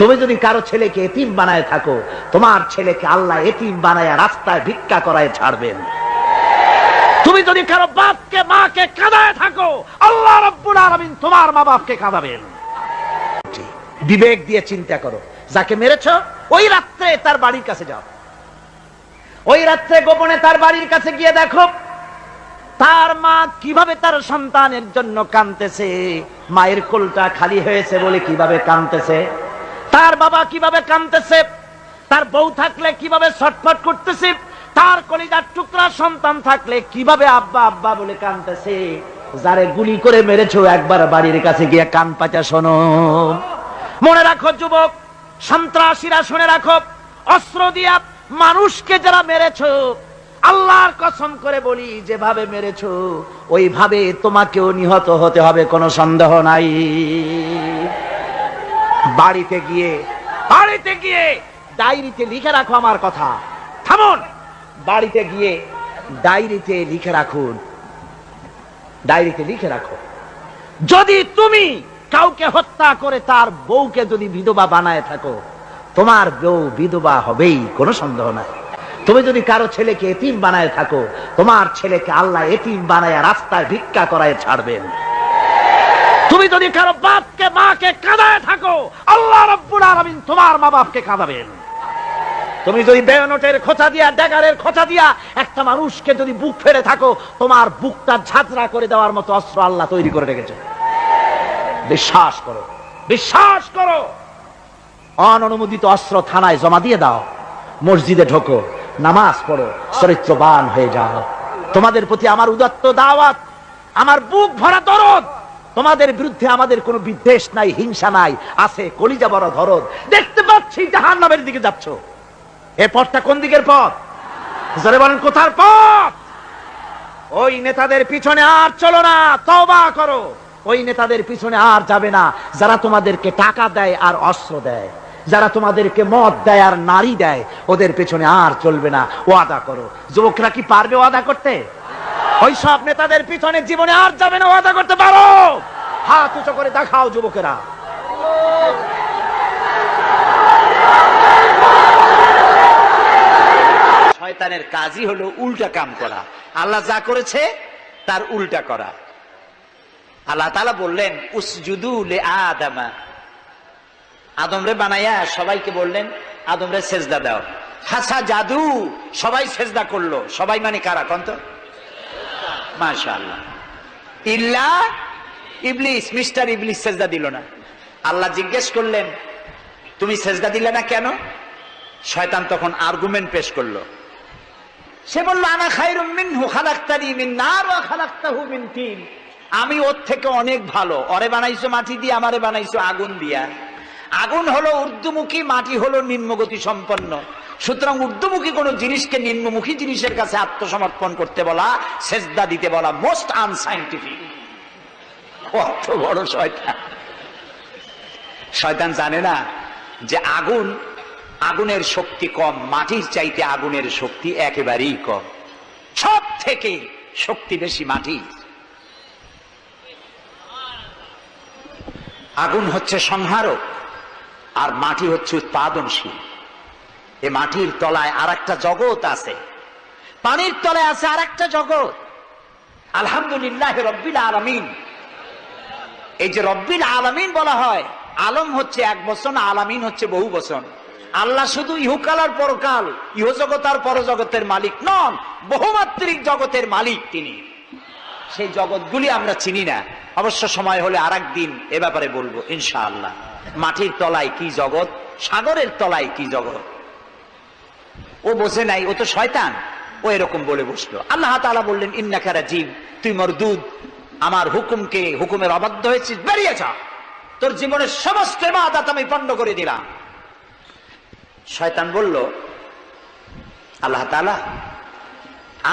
তুমি যদি কারো ছেলেকে এতিম বানায় থাকো, তোমার ছেলেকে আল্লাহ এতিম বানায় রাস্তায় ভিক্ষা করায় ছাড়বেন। তুমি যদি কারো বাপকে মাকে কাঁদায় থাকো, আল্লাহ রাব্বুল আলামিন তোমার মা বাপকে কাঁদাবেন। বিবেক দিয়ে চিন্তা করো, যাকে মেরেছো ওই রাত্রে তার বাড়ির কাছে যাও, ওই রাত্রে গোপনে তার বাড়ির কাছে গিয়ে দেখো তার মা কিভাবে তার সন্তানের জন্য কাঁদতেছে, মায়ের কোলটা খালি হয়েছে বলে কিভাবে কাঁদতেছে, তার বাবা কিভাবে কাঁদতেছে, তার বউ থাকলে কিভাবে ছটফট করতেছে, তার কলিজার টুকরা সন্তান থাকলে কিভাবে আব্বা আব্বা বলে কাঁদতেছে। যারে গুলি করে মেরেছো একবার বাড়ির কাছে গিয়ে কান পাচা শোনো। মনে রাখো যুবক, সন্ত্রাসীরা শুনে রাখো, অস্ত্র দিয়া মানুষকে যারা মেরেছো, আল্লাহর কসম করে বলি যেভাবে মেরেছো ওইভাবে তোমাকেও নিহত হতে হবে, কোনো সন্দেহ নাই। বাড়িতে গিয়ে ডায়েরিতে লিখে রাখো আমার কথা। থামুন, বাড়িতে গিয়ে ডায়েরিতে লিখে রাখুন, ডায়েরিতে লিখে রাখো, যদি তুমি কাউকে হত্যা করে তার বউকে যদি বিধবা বানায় থাকো, তোমার বউ বিধবা হবেই, কোনো সন্দেহ নাই। তুমি যদি কারো ছেলেকে এতিম বানায় থাকো, তোমার ছেলেকে আল্লাহ এতিম বানায় রাস্তায় ভিক্ষা করায় ছাড়বেন। তুমি যদি কারো বাপকে মাকে কাঁদায় থাকো, আল্লাহ রাব্বুল আলামিন তোমার মা বাপকে কাঁদাবেন। তুমি যদি বেয়নটের খোঁচা দিয়া, ড্যাগারের খোঁচা দিয়া একটা মানুষকে যদি বুক ফেড়ে থাকো, তোমার বুকটা ঝাঁঝরা করে দেওয়ার মতো অস্ত্র আল্লাহ তৈরি করে রেখেছে। বিশ্বাস করো, বিশ্বাস করো। অননুমোদিত অস্ত্র থানায় জমা দিয়ে দাও, মসজিদে ঢোকো, নামাজ পড়ো, চরিত্রবান হয়ে যাও। তোমাদের প্রতি আমার উদাত্ত দাওয়াত, আমার বুক ভরা দরদ। তোমাদের বিরুদ্ধে আমাদের কোনো বিদ্বেষ নাই, হিংসা নাই, আছে কলিজা বড় দরদ। দেখতে পাচ্ছি জাহান্নামের দিকে যাচ্ছ, এ পথটা কোন দিকের পথ? জোরে বলেন, কোথার পথ? ওই নেতাদের পিছনে আর চলো না, তওবা করো। ওই নেতাদের পিছনে আর যাবে না যারা তোমাদেরকে টাকা দেয় আর অস্ত্র দেয়, যারা তোমাদেরকে মদ দেয় আর নারী দেয়, ওদের পেছনে আর চলবে না। ওয়াদা করো। যুবকরা কি পারবে ওয়াদা করতে? ওই সব নেতাদের পিছনে জীবনে আর যাবে না, ওয়াদা করতে পারো? হাত উঁচু করে দেখাও যুবকেরা। শয়তানের কাজই হলো উল্টা কাম করা, আল্লাহ যা করেছে তার উল্টা করা। আল্লাহ তাআলা বললেন উসজুদু লিআদামা, আদমরে বানাইয়া সবাইকে বললেন আদমরে সেজদা দাও। ফাসা জাদু, সবাই সেজদা করলো। সবাই মানে কারা কোন তো? মাশাআল্লাহ। ইল্লা ইবলিস, মিস্টার ইবলিস সেজদা দিল না। আল্লাহ জিজ্ঞেস করলেন তুমি সেজদা দিলে না কেন? শয়তান তখন আর্গুমেন্ট পেশ করলো। সে বলল আনা খায়রুম মিনহু খালাকতানি মিন নার ওয়া খালাকতাহু মিন তিন, আমি ওর থেকে অনেক ভালো। ওরে বানাইছো মাটি দিয়ে, আমারে বানাইছো আগুন দিয়া। আগুন হলো ঊর্ধ্বমুখী, মাটি হলো নিম্নগতি সম্পন্ন। সুতরাং ঊর্ধ্বমুখী কোন জিনিসকে নিম্নমুখী জিনিসের কাছে আত্মসমর্পণ করতে বলা, সেজদা দিতে বলা মোস্ট আনসাইন্টিফিক। কত বড় শয়তান! শয়তান জানে না যে আগুন, আগুনের শক্তি কম, মাটির চাইতে আগুনের শক্তি একেবারেই কম। সব থেকে শক্তি বেশি মাটি। আগুন হচ্ছে সংহারক আর মাটি হচ্ছে উৎপাদনশীল। এই মাটির তলায় আর একটা জগৎ আছে, পানির তলায় আছে আর একটা জগৎ। আলহামদুলিল্লাহ রব্বিল আলামিন। এই যে রব্বিল আলামিন বলা হয়, আলম হচ্ছে এক বচন, আলামিন হচ্ছে বহু বচন। আল্লাহ শুধু ইহকাল আর পরকাল, ইহজগৎ আর পরজগতের মালিক নন, বহুমাত্রিক জগতের মালিক তিনি। সেই জগৎগুলি আমরা চিনি না, অবশ্য সময় হলে আরেকদিন এ ব্যাপারে বলবো ইনশাআল্লাহ। মাটির তলায় কি জগৎ, সাগরের তলায় কি জগৎ, ও বোঝে নাই, ও তো শয়তান, ও এরকম বলে বসলো। আল্লাহ তাআলা বললেন ইন্নাকা রাজিম, তুই মরদুদ, আমার হুকুমের অবাধ্য হয়েছিস, বেরিয়ে যা, তোর জীবনের সমস্ত ইবাদত আমি পণ্ড করে দিলাম। শয়তান বলল আল্লাহ তাআলা,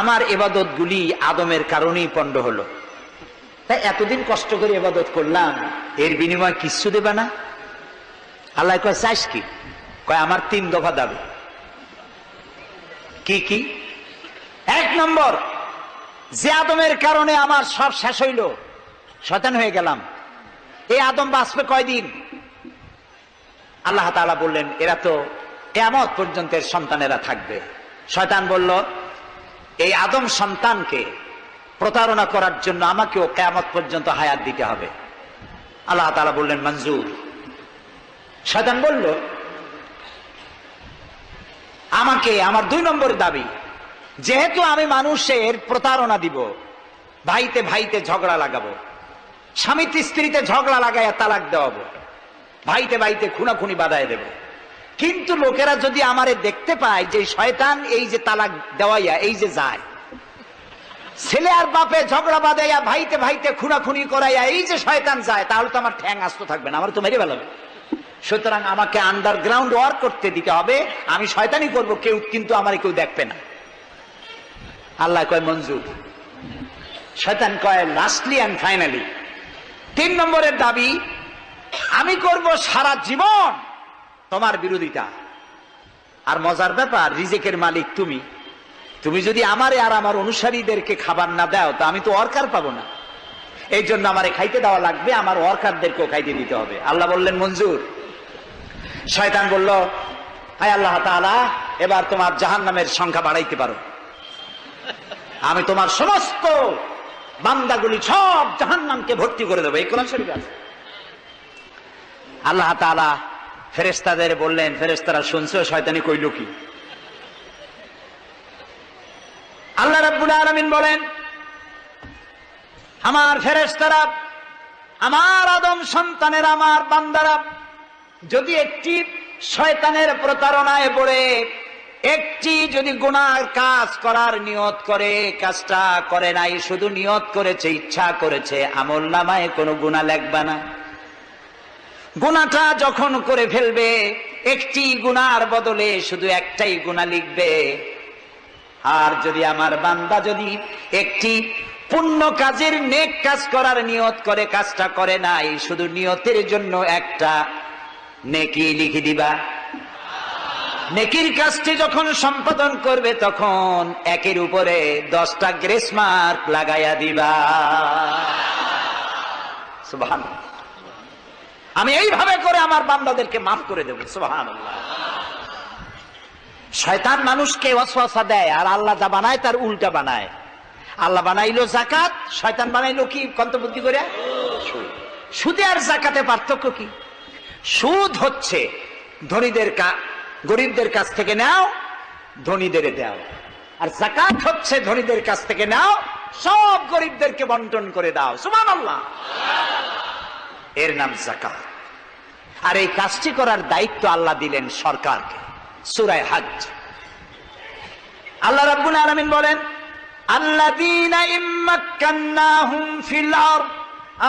আমার ইবাদত গুলি আদমের কারণেই পণ্ড হলো, তাই এতদিন কষ্ট করে ইবাদত করলাম, এর বিনিময়ে কিচ্ছু দেবে না? আল্লাহ কয় চাইস কি? কয় আমার 3 দফা দাবি। কি কি? 1 নম্বর, যে আদমের কারণে আমার সব শেষ হইল, শয়তান হয়ে গেলাম, এই আদম বাঁচবে কয়দিন? আল্লাহ তাআলা বললেন এরা তো কিয়ামত পর্যন্তের সন্তানেরা থাকবে। শয়তান বলল এই আদম সন্তানকে প্রতারণা করার জন্য আমাকেও কিয়ামত পর্যন্ত হায়াত দিতে হবে। আল্লাহ তাআলা বললেন মঞ্জুর। শয়তান বলল আমাকে আমার 2 নম্বর দাবি, যেহেতু আমি মানুষের প্রতারণা দিব, ভাইতে ভাইতে ঝগড়া লাগাবো, স্বামীতে স্ত্রীতে ঝগড়া লাগাইয়া তালাক দেওয়াবো, ভাইতে ভাইতে খুনাখুনি বাধায় দেব, কিন্তু লোকেরা যদি আমারে দেখতে পায় যে শয়তান এই যে তালাক দেওয়াইয়া এই যে যায়, ছেলে আর বাপে ঝগড়া বাঁধাইয়া ভাইতে ভাইতে খুনাখুনি করাইয়া এই যে শয়তান যায়, তাহলে তো আমার ঠ্যাং আস্ত থাকবে না, আমার তো মেরে ফেলাবে। সুতরাং আমাকে আন্ডারগ্রাউন্ড ওয়ার্ক করতে দিতে হবে, আমি শয়তানি করব, কেউ কিন্তু আমার কেউ দেখবে না। আল্লাহ কয় মঞ্জুর। শয়তান কয় লাস্টলি এন্ড ফাইনালি 3 নম্বরের দাবি, আমি করব সারা জীবন তোমার বিরোধিতা। আর মজার ব্যাপার, রিজিকের মালিক তুমি, তুমি যদি আমারে আর আমার অনুসারীদেরকে খাবার না দাও তো আমি তো ওয়ার্কার পাবো না, এই জন্য আমারে খাইতে দেওয়া লাগবে, আমার ওয়ার্কারদেরকেও খাইতে দিতে হবে। আল্লাহ বললেন মঞ্জুর। শয়তান বলল হায় আল্লাহ তাআলা, এবার তোমার জাহান্নামের সংখ্যা বাড়াইতে পারো, আমি তোমার সমস্ত বান্দাগুলি সব জাহান্নামকে ভর্তি করে দেবো। এই কোরআন শরীফে আছে। আল্লাহ তাআলা ফেরেশতাদের বললেন, ফেরেশতারা শুনছে শয়তানি কইল কি? আল্লাহ রাব্বুল আলামিন বলেন আমার ফেরেশতারা, আমার আদম সন্তানের, আমার বান্দারা যদি একটি শয়তানের প্রতারণায় পড়ে একটি যদি গুনার কাজ করার নিয়ত করে, কাজটা করে নাই, শুধু নিয়ত করেছে, ইচ্ছা করেছে, আমলনামায় কোনো গুনাহ লিখবে না। গুনাহটা যখন করে ফেলবে, একটি গুনার বদলে শুধু একটাই গুনাহ লিখবে। আর যদি আমার বান্দা যদি একটি পুণ্য কাজের নেক কাজ করার নিয়ত করে, কাজটা করে নাই, শুধু নিয়তের জন্য একটা নেকি লিখে দিবা। নেকির কাজটি যখন সম্পাদন করবে তখন একের উপরে 10টা গ্রেস মার্ক লাগাইয়া দিবা। সুবহানাল্লাহ। আমি এইভাবে করে আমার বান্দাদেরকে মাফ করে দেব। সুবহানাল্লাহ। শয়তান মানুষকে ওয়াসওয়াসা দেয়, আর আল্লাহ যা বানায় তার উল্টা বানায়। আল্লাহ বানাইলো যাকাত, শয়তান বানাইলো কি কন্তবুদ্ধি করে? সুদে আর যাকাতে পার্থক্য কি? সুদ হচ্ছে ধনীদের গরিবদের কাছ থেকে নাও, ধনীদের দাও, আর যাকাত হচ্ছে ধনীদের কাছ থেকে নাও, সব গরিবদেরকে বন্টন করে দাও। সুবহানাল্লাহ। এর নাম যাকাত। আর এই কাজটি করার দায়িত্ব আল্লাহ দিলেন সরকারকে। সূরা হজ আল্লাহ রাব্বুল আলামিন বলেন আল্লাযীনা ইম্মাক্কান্নাহুম ফিল আরদ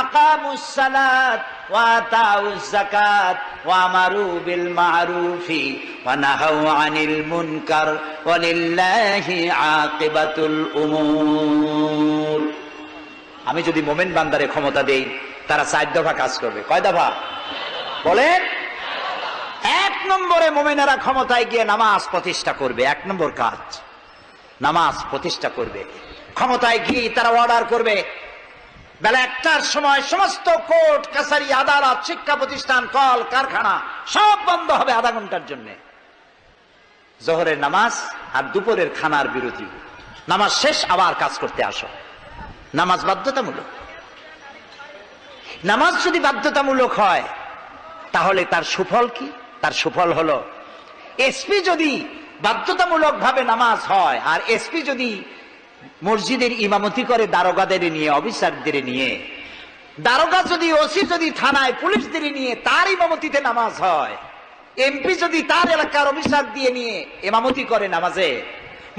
আকামুস সালাত ওয়া আতাউজ যাকাত ওয়া আমারু বিল মা'রুফি ওয়া নাহাউ আনিল মুনকার ওয়া লিল্লাহি আকিবাতুল উমুর। আমি যদি মুমিন বান্দারে ক্ষমতা দেই, তারা 4 দফা কাজ করবে। কয় দফা বলেন? 1 নম্বরে মুমিনেরা ক্ষমতায় গিয়ে নামাজ প্রতিষ্ঠা করবে। 1 নম্বর কাজ নামাজ প্রতিষ্ঠা করবে। ক্ষমতায় গিয়ে তারা অর্ডার করবে বেলা 1টার সময় সমস্ত কোর্ট কাছারি আদালত শিক্ষা প্রতিষ্ঠান কল কারখানা সব বন্ধ হবে আধা ঘন্টার জন্য। জোহরের নামাজ আর দুপুরের খানার বিরতি। নামাজ শেষ, আবার কাজ করতে আসো। নামাজ বাধ্যতামূলক। নামাজ যদি বাধ্যতামূলক হয় তাহলে তার সুফল কি? তার সুফল হলো এসপি যদি বাধ্যতামূলক ভাবে নামাজ হয়, আর এসপি যদি মসজিদের ইমামতি করে দারোগাদের নিয়ে, অফিসারদের নিয়ে, দারোগা যদি, ওসি যদি থানায় পুলিশদের নিয়ে তার ইমামতিতে নামাজ হয়, এমপি যদি তার এলাকার অফিসার দিয়ে নিয়ে ইমামতি করে নামাজে,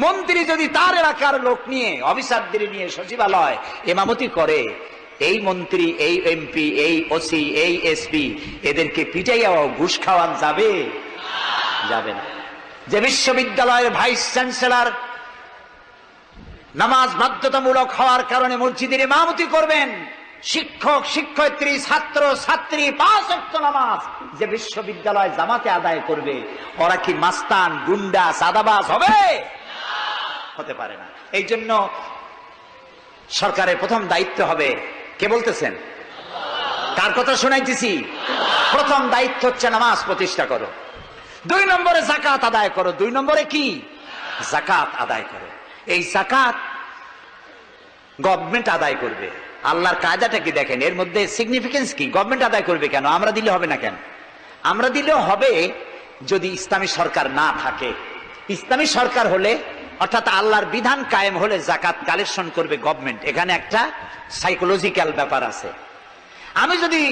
মন্ত্রী যদি তার এলাকার লোক নিয়ে অফিসারদের নিয়ে সচিবালয় ইমামতি করে, এই মন্ত্রী, এই এমপি, এই ওসি, এই এসপি এদেরকে পিটাইয়া ঘুষ খাওয়ান যাবে? যাবে না। যে বিশ্ববিদ্যালয়ের ভাইস চ্যান্সেলর নামাজ বাধ্যতামূলক হওয়ার কারণে মসজিদের ইমামতি করবেন, শিক্ষক, শিক্ষয়িত্রী, ছাত্র, ছাত্রী 5 ওয়াক্ত নামাজ যে বিশ্ববিদ্যালয় জামাতে আদায় করবে, ওরা কি মাস্তান, গুন্ডা, সাদাবাজ হবে? হতে পারে না। এই জন্য সরকারের প্রথম দায়িত্ব হবে, কে বলতেছেন? কার কথা শোনাইতেছি? প্রথম দায়িত্ব হচ্ছে নামাজ প্রতিষ্ঠা করো, 2 নম্বরে যাকাত আদায় করো, 2 নম্বরে কি? যাকাত আদায় করো। এই যাকাত গভর্নমেন্ট আদায় করবে। আল্লাহর কায়দাটা কি দেখেন, এর মধ্যে সিগনিফিকেন্স কি? গভর্নমেন্ট আদায় করবে কেন? আমরা দিলে হবে না কেন? আমরা দিলেও হবে যদি ইসলামী সরকার না থাকে। ইসলামী সরকার হলে, অর্থাৎ আল্লাহর বিধান কায়েম হলে যাকাত কালেকশন করবে গভর্নমেন্ট। এখানে একটা সাইকোলজিক্যাল ব্যাপার আছে। আমি যদি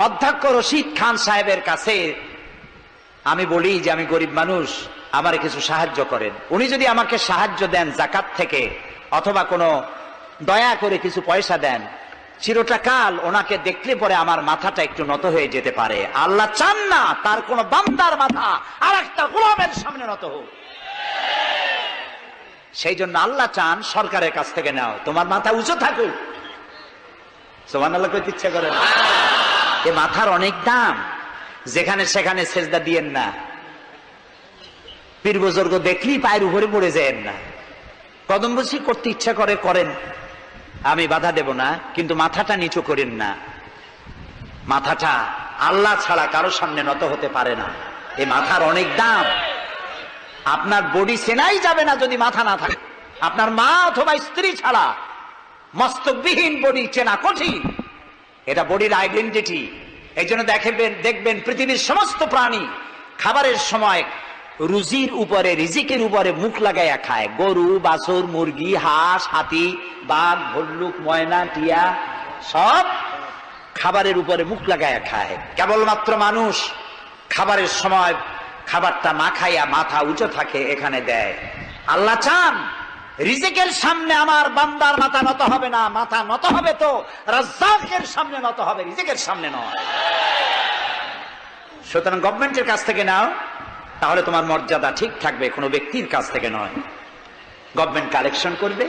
অধ্যক্ষ রশিদ খান সাহেবের কাছে আমি বলি যে আমি গরিব মানুষ, আমারে কিছু সাহায্য করেন, উনি যদি আমাকে সাহায্য দেন যাকাত থেকে, অথবা কোনো দয়া করে কিছু পয়সা দেন, চিরটা কাল ওনাকে দেখলে পরে আমার মাথাটা একটু নত হয়ে যেতে পারে। আল্লাহ চান না তার কোন বান্দার মাথা আর একটা গোলামের সামনে নত হোক। সেই জন্য আল্লাহ চান সরকারের কাছ থেকে নাও, তোমার মাথা উঁচু থাকুক। সুবহানাল্লাহ কইতে ইচ্ছা করে না? এ মাথার অনেক দাম, যেখানে সেখানে সেজদা দিয়েন না। পীর বুজুর্গ দেখলেই পায়ের উপরে পড়ে যায়েন না। কদম বসি করতে ইচ্ছা করে করেন, আমি বাধা দেব না, কিন্তু মাথাটা নিচু করেন না। মাথাটা আল্লাহ ছাড়া কারো সামনে নত হতে পারে না। এই মাথার অনেক দাম। আপনার বডি চেনাই যাবে না যদি মাথা না থাকে। আপনার মা অথবা স্ত্রী ছাড়া মস্তকবিহীন বডি চেনা কঠিন। এটা বডির আইডেন্টিটি। এই জন্য দেখবেন পৃথিবীর সমস্ত প্রাণী খাবারের সময় রুজির উপরে, রিজিকের উপরে মুখ লাগাইয়া খায়। গরু, বাছুর, মুরগি, হাঁস, হাতি, বাঘ, ভল্লুক, ময়না, টিয়া সব খাবারের উপরে মুখ লাগাইয়া খায়। কেবলমাত্র মানুষ খাবারের সময় খাবারটা না খাইয়া মাথা উঁচু থাকে, এখানে দেয়। আল্লাহ চান রিজিকের সামনে আমার বান্দার মাথা নত হবে না। মাথা নত হবে তো রাজ্জাকের সামনে নত হবে, রিজিকের সামনে নয়। সুতরাং গভর্নমেন্টের কাছ থেকে নাও, তাহলে তোমার মর্যাদা ঠিক থাকবে, কোনো ব্যক্তির কাছ থেকে নয়। গভর্নমেন্ট কালেকশন করবে,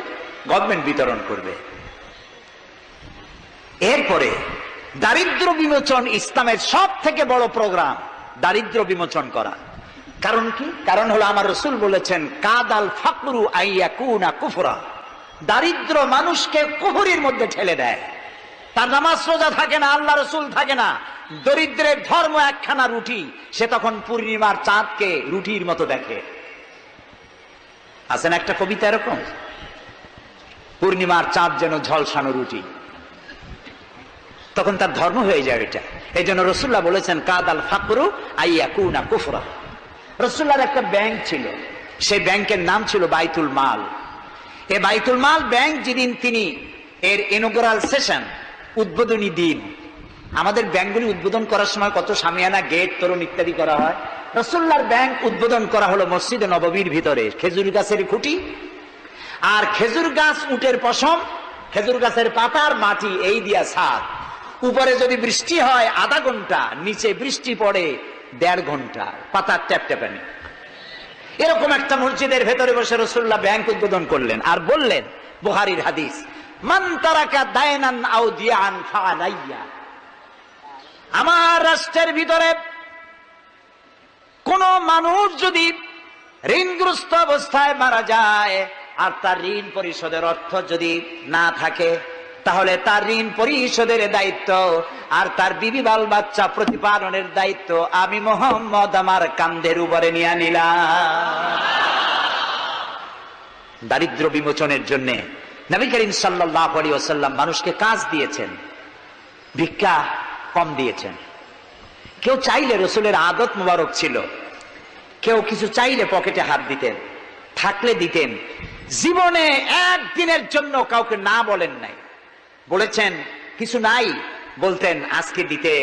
গভর্নমেন্ট বিতরণ করবে। এরপরে দারিদ্র বিমোচন ইসলামের সব থেকে বড় প্রোগ্রাম, দারিদ্র বিমোচন করা। কারণ কি? কারণ হলো আমার রাসূল বলেছেন, কাদাল ফাকরু আইয়াকুনা কুফরা। দারিদ্র মানুষকে কুফরির মধ্যে ঠেলে দেয়। তার নামাজ রোজা থাকে না, আল্লাহ রাসূল থাকে না। দরিদ্রের ধর্ম একখানা রুটি, সে তখন পূর্ণিমার চাঁদকে রুটির মতো দেখে। আছেন একটা কবিতা এরকম, পূর্ণিমার চাঁদ যেন ঝলসানো রুটি, তখন তার ধর্ম হয়ে যায় এটা। এই জন্য রাসূলুল্লাহ বলেছেন, কাদাল ফাকরু আইয়াকুনা কুফরা। রাসূলুল্লাহর একটা ব্যাংক ছিল, সেই ব্যাংকের নাম ছিল বাইতুল মাল। এই বাইতুল মাল ব্যাংক যেদিন তিনি এর ইনঅগ্রাল সেশন, উদ্বোধনী দিন, আমাদের ব্যাংকগুলি উদ্বোধন করার সময় কত শামিয়ানা, গেট, তোরণ ইত্যাদি করা হয়। রাসূলুল্লাহর ব্যাংক উদ্বোধন করা হলো মসজিদে নববীর ভিতরে। খেজুর গাছের খুঁটি আর খেজুর গাছ, উটের পশম, খেজুর গাছের পাতার মাটি, এই দিয়া ছাদ। উপরে যদি বৃষ্টি হয় আধা ঘন্টা, নিচে বৃষ্টি পড়ে 1.5 ঘন্টা, পাতার ট্যাপট্যাপানি। এরকম একটা মসজিদের ভেতরে বসে রাসূলুল্লাহ ব্যাংক উদ্বোধন করলেন আর বললেন, বুখারীর হাদিস, মান তারাকা দায়নান আও দিয়ান ফাআলাইয়া। আমার রাষ্ট্রের ভিতরে কোন মানুষ যদি ঋণগ্রস্ত অবস্থায় মারা যায় আর তার ঋণ পরিশোধের অর্থ যদি না থাকে, তাহলে তার ঋণ পরিশোধের দায়িত্ব আর তার বিবি বাল বাচ্চা প্রতিপালনের দায়িত্ব আমি মুহাম্মদ আমার কাঁধের উপরে নিয়ে নিলাম। দারিদ্র বিমোচনের জন্য নবী করিম সাল্লাল্লাহু আলাইহি ওয়াসাল্লাম মানুষকে কাজ দিয়েছেন, ভিক্ষা কম দিয়েছেন। কেউ চাইলে, রাসূলের আদত মোবারক ছিল, কেউ কিছু চাইলে পকেটে হাত দিতেন, থাকলে দিতেন। জীবনে একদিনের জন্য কাউকে না বলেন নাই। বলেছেন কিছু নাই, বলতেন আজকে দিতে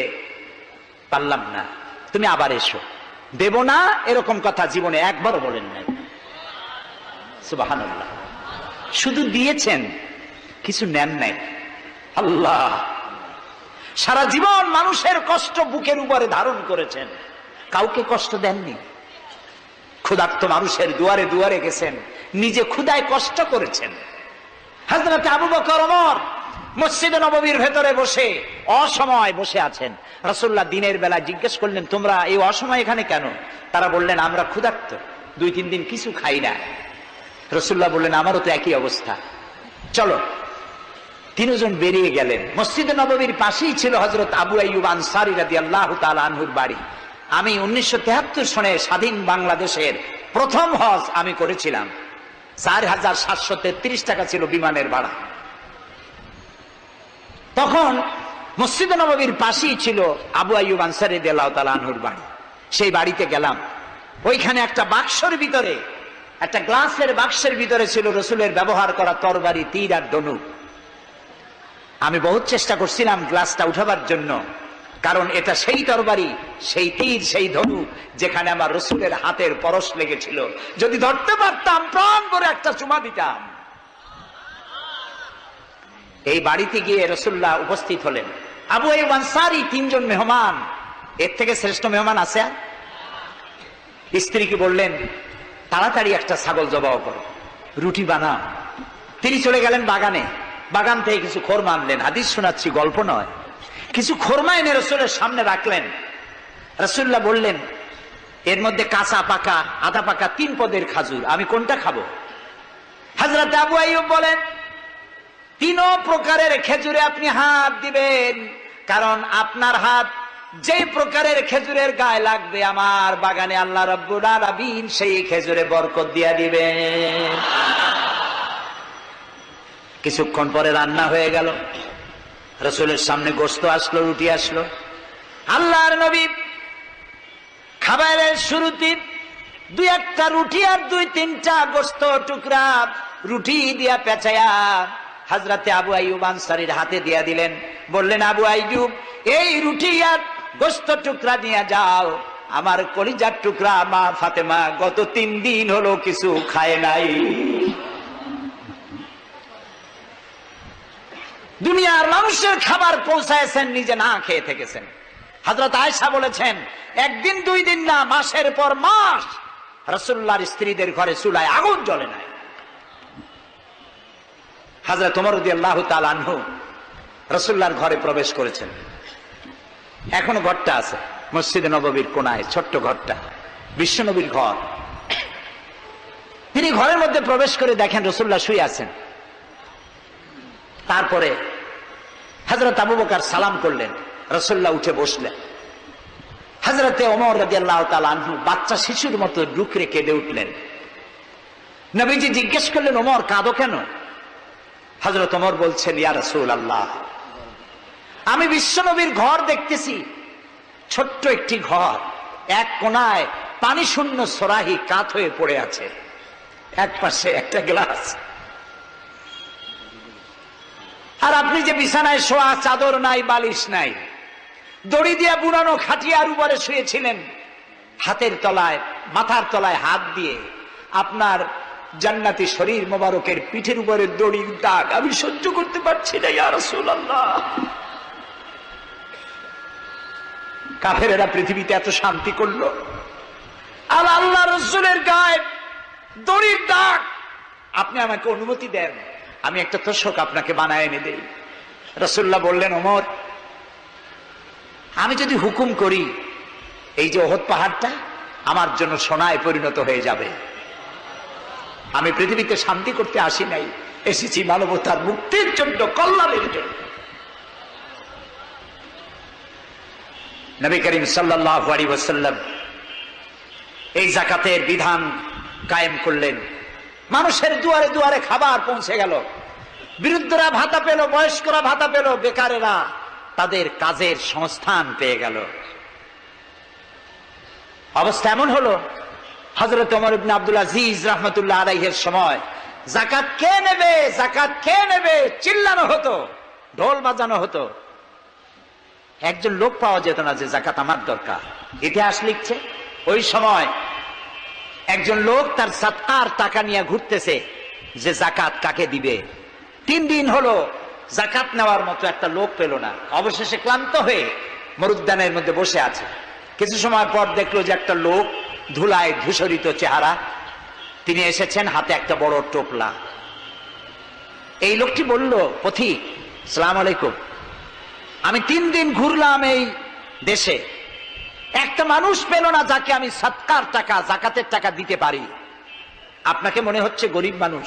পারলাম না, তুমি আবার এসো, দেব না, এরকম কথা জীবনে একবারও বলেন নাই। সুবহানাল্লাহ। শুধু দিয়েছেন, কিছু নেন নাই। আল্লাহ, সারা জীবন মানুষের কষ্ট বুকের উপরে ধারণ করেছেন, কাউকে কষ্ট দেননি। ক্ষুধার্ত মানুষের দুয়ারে দুয়ারে গেছেন, নিজে ক্ষুধায় কষ্ট করেছেন। হযরত আবু বকর, ওমর মসজিদে নববীর ভেতরে বসে অসময় বসে আছেন। রাসূলুল্লাহ দিনের বেলা জিজ্ঞেস করলেন, তোমরা এই অসময় এখানে কেন? তারা বললেন, আমরা ক্ষুধার্ত, 2-3 দিন কিছু খাই না। রাসূলুল্লাহ বললেন, আমারও তো একই অবস্থা, চলো তিনজন বেরিয়ে গেলেন। মসজিদে নববীর পাশেই ছিল হযরত আবু আইয়ুব আনসারী রাদিয়াল্লাহু তাআলা আনহুর বাড়ি। আমি 1973 সনে স্বাধীন বাংলাদেশের প্রথম হজ আমি করেছিলাম। 4733 টাকা ছিল বিমানের ভাড়া। তখন মসজিদে নববীর পাশেই ছিল আবু আইয়ুব আনসারী রাদিয়াল্লাহু তাআলা আনহুর বাড়ি। সেই বাড়িতে গেলাম। ওইখানে একটা বাক্সের ভিতরে, একটা গ্লাসের বাক্সের ভিতরে ছিল রাসূলের ব্যবহার করা তরবারি, তীর আর ধনুক। আমি বহুত চেষ্টা করছিলাম গ্লাসটা উঠাবার জন্য, কারণ এটা সেই তরবারি, সেই তীর, সেই ধনুক যেখানে আমার রাসূলের হাতের পরশ লেগেছিল। যদি ধরতে পারতাম প্রাণ ভরে একটা চুমা দিতাম। এই বাড়িতে গিয়ে রাসূলুল্লাহ উপস্থিত হলেন। আবু আইয়ুব আনসারী, তিনজন মেহমান, এর থেকে শ্রেষ্ঠ মেহমান আছে? স্ত্রীকে বললেন, তাড়াতাড়ি একটা ছাগল জবাই করো, রুটি বানাও। তিনি চলে গেলেন বাগানে। বাগান থেকে কিছু খোরমা আনলেন। হাদিস শোনাচ্ছি, গল্প নয়। কিছু খোরমা এনে রাসূলের সামনে রাখলেন। রাসূলুল্লাহ বললেন, এর মধ্যে কাঁচা পাকা, আধা পাকা 3 পদের খাজুর, আমি কোনটা খাবো? হযরত আবু আইয়ুব বলেন, 3 প্রকারের খেজুরে আপনি হাত দিবেন, কারণ আপনার হাত যে প্রকারের খেজুরের গায়ে লাগবে আমার বাগানে আল্লাহ রাব্বুল আলামিন সেই খেজুরে বরকত দিয়া দিবেন। কিছুক্ষণ পরে রান্না হয়ে গেল। রাসূলের সামনে গোশত আসলো, রুটি আসলো। আল্লাহর নবী খাবারের শুরুতে 2-1টা রুটি আর 2-3টা গোশত টুকরা রুটি দিয়া পেঁচায়া হযরতে আবু আইয়ুব আনসারীর হাতে দিয়া দিলেন। বললেন, আবু আইয়ুব, এই রুটি আর গোশত টুকরা নিয়ে যাও। আমার কলিজার টুকরা মা ফাতেমা গত 3 দিন হলো কিছু খায় নাই। দুনিয়ার মানুষের খাবার পৌঁছায়ছেন, নিজে না খেয়ে থেকেছেন। হযরত আয়েশা বলেছেন, 1 দিন 2 দিন না, মাসের পর মাস রাসূলুল্লাহর স্ত্রীদের ঘরে চুলায় আগুন জ্বলে নাই। হযরত ওমর রাদিয়াল্লাহু তাআলা আনহু রাসূলুল্লাহর ঘরে প্রবেশ করেছেন। এখনো ঘরটা আছে মসজিদে নববীর কোনায়, ছোট্ট ঘরটা, বিশ্বনবীর ঘর। তিনি ঘরের মধ্যে প্রবেশ করে দেখেন রাসূলুল্লাহ শুয়ে আছেন। তারপরে হযরত আবু বকর সালাম করলেন, রাসূলুল্লাহ উঠে বসলেন। হযরতে ওমর রাদিয়াল্লাহু তাআলা আনহু বাচ্চা শিশুর মতো ডুকরে কেঁদে উঠলেন। নবীজি জিজ্ঞেস করলেন, ওমর কাঁদো কেন? হযরত ওমর বলছেন, ইয়া রাসূলুল্লাহ, আমি বিশ্বনবীর ঘর দেখতেছি, ছোট্ট একটি ঘর, এক কোনায় পানি শূন্য সরাহি কাত হয়ে পড়ে আছে, এক পাশে একটা গ্লাস, আর আপনি যে বিছানায় শোয়া, চাদর নাই, বালিশ নাই, দড়ি দিয়ে বুনানো খাটিয়ার উপরে শুয়েছিলেন, হাতের তলায়, মাথার তলায় হাত দিয়ে আপনার জান্নাতি শরীর মোবারকের পিঠের উপরে দড়ির দাগ আমি সহ্য করতে পারছি না ইয়া রাসূলুল্লাহ। কাফেরেরা পৃথিবীতে এত শান্তি করলো, আর আল্লাহ রাসূলের গায়ে দড়ির দাগ। আপনি আমাকে অনুমতি দেন, আমি একটা তোষক আপনাকে বানায় এনে দেই। রাসূলুল্লাহ বললেন, ওমর, আমি যদি হুকুম করি, এই যে ওহদ পাহাড়টা আমার জন্য সোনায় পরিণত হয়ে যাবে। আমি পৃথিবীতে শান্তি করতে আসি নাই, এসেছি মানবতার মুক্তির জন্য, কল্যাণের জন্য। নবী করিম সাল্লাল্লাহু আলাইহি ওয়াসাল্লাম এই যাকাতের বিধান কায়েম করলেন। মানুষের দুয়ারে দুয়ারে খাবার পৌঁছে গেল। বৃদ্ধরা ভাতা পেল, বয়স্করা ভাতা পেল, বেকারেরা তাদের কাজের সংস্থান পেয়ে গেল। অবস্থা এমন হলো, হযরত ওমর ইবনে আব্দুল আজিজ রাহমাতুল্লাহ আলাইহির সময় যাকাত কে নেবে, যাকাত কে নেবে চিল্লানো হতো, ঢোল বাজানো হতো। একজন লোক পাওয়া যেত না যে যাকাত আমার দরকার। ইতিহাস লিখছে, ওই সময় একজন লোক তার সাদকার টাকা নিয়ে ঘুরতেছে যে যাকাত কাকে দিবে। 3 দিন হলো যাকাত নেওয়ার মতো একটা লোক পেল না। অবশেষে ক্লান্ত হয়ে মরুদ্যানের মধ্যে বসে আছে। কিছু সময় পর দেখলো যে একটা লোক, ধুলায় ধূসরিত চেহারা, তিনি এসেছেন, হাতে একটা বড় টোপলা। এই লোকটি বলল, পথিক, আসসালামু আলাইকুম, আমি 3 দিন ঘুরলাম এই দেশে, একটা মানুষ পেল না যাকে আমি সৎকার টাকা, যাকাতের টাকা দিতে পারি। আপনাকে মনে হচ্ছে গরিব মানুষ,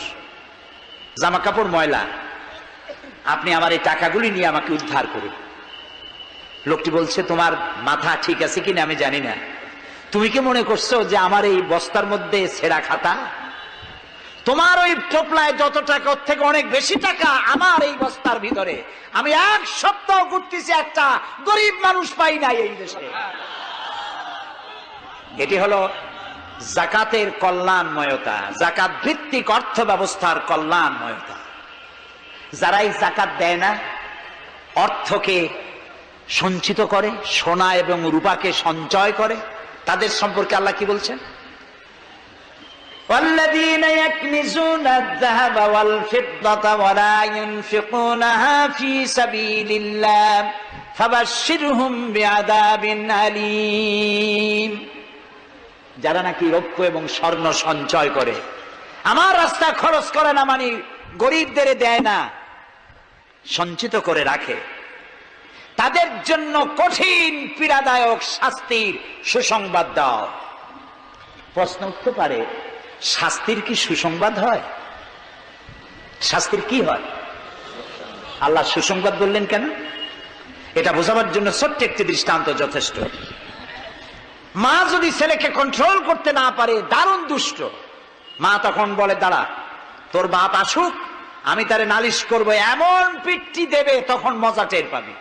জামা কাপড় ময়লা, আপনি আমার এই টাকাগুলি নিয়ে আমাকে উদ্ধার করুন। লোকটি বলছে, তোমার মাথা ঠিক আছে কিনা আমি জানি না, তুমি কি মনে করছো যে আমার এই বস্তার মধ্যে ছেঁড়া খাতা? তোমার ওই টোপলায় যত টাকা, ওর থেকে অনেক বেশি টাকা আমার এই বস্তার ভিতরে। আমি এক সপ্তাহ ঘুরতেছি, একটা গরিব মানুষ পাই নাই এই দেশে। এটি হলো জাকাতের কল্যাণময়তা, জাকাত ভিত্তিক অর্থ ব্যবস্থার কল্যাণময়তা। যারা এই জাকাত দেয় না, অর্থকে সঞ্চিত করে, সোনা এবং রূপাকে সঞ্চয় করে, তাদের সম্পর্কে আল্লাহ কি বলছেন? والذين يكنزون الذهب والفضة ولا ينفقونها في سبيل الله فبشرهم بعذاب أليم। যারা নাকি রৌপ্য এবং স্বর্ণ সঞ্চয় করে, আমার রাস্তা খরচ করে না, মানে গরিবদের দেয় না, সঞ্চিত করে রাখে, তাদের জন্য কঠিন পীড়াদায়ক শাস্তির সুসংবাদ দাও। প্রশ্ন উঠতে পারে, শাস্তির কি সুসংবাদ হয়? শাস্তির কি হয়? আল্লাহ সুসংবাদ বললেন কেন? এটা বোঝাবার জন্য ছোট্ট একটি দৃষ্টান্ত যথেষ্ট। মা যদি ছেলেকে কন্ট্রোল করতে না পারে, দারুণ দুষ্ট, মা তখন বলে, দাঁড়া, তোর বাপ আসুক, আমি তারে নালিশ করব, এমন পিটটি দেবে তখন মজা টের পাবি।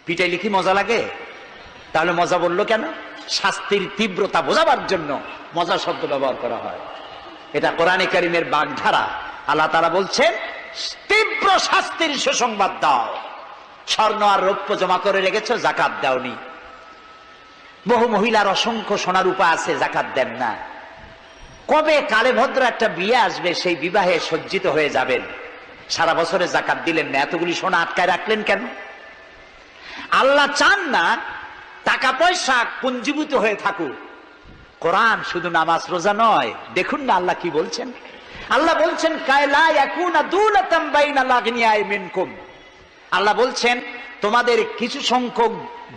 পিটাইলে কি মজা লাগে? তাহলে মজা বললো কেন? শাস্তির তীব্রতা বোঝাবার জন্য মজা শব্দ ব্যবহার করা হয়। এটা কোরআনে কারীমের বাগধারা। আল্লাহ তাআলা বলছেন, তীব্র শাস্তির সুসংবাদ দাও। স্বর্ণ আর রৌপ্য জমা করে রেখেছো, জাকাত দাওনি। বহু মহিলার অসংখ্য সোনা রূপা আছে, জাকাত দেন না। কবে কালে ভদ্র একটা বিয়ে আসবে, সেই বিবাহে সজ্জিত হয়ে যাবেন, সারা বছরে জাকাত দিলেন না, এতগুলি সোনা আটকায় রাখলেন কেন? আল্লাহ চান না টাকা পয়সা পুঞ্জীভূত হয়ে থাকুক। কোরআন শুধু নামাজ রোজা নয়, দেখুন না আল্লাহ কি বলছেন। আল্লাহ বলছেন, কায়লা ইয়াকুনা দুলাতাম বাইনাল আগনিয়াই মিনকুম। আল্লাহ বলছেন, তোমাদের কিছু সংখ্যক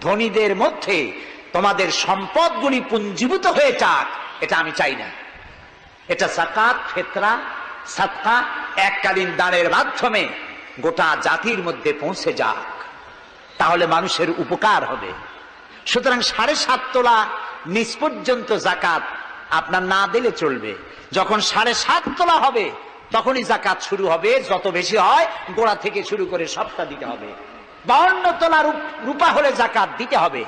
ধনীদের মধ্যে তোমাদের সম্পদগুলি পুঞ্জীভূত হয়ে যাক, এটা আমি চাই না। এটা যাকাত, ফিতরা, সাদকা, এককালীন দানের মাধ্যমে গোটা জাতির মধ্যে পৌঁছে যাক, তাহলে মানুষের উপকার হবে। সুতরাং 7.5 তোলা নিচ পর্যন্ত জাকাত আপনার না দিলে চলবে। যখন 7.5 তোলা হবে তখনই জাকাত শুরু হবে। যত বেশি হয় গোড়া থেকে শুরু করে সবটা দিতে হবে। 52 তোলা রূপা হলে জাকাত দিতে হবে।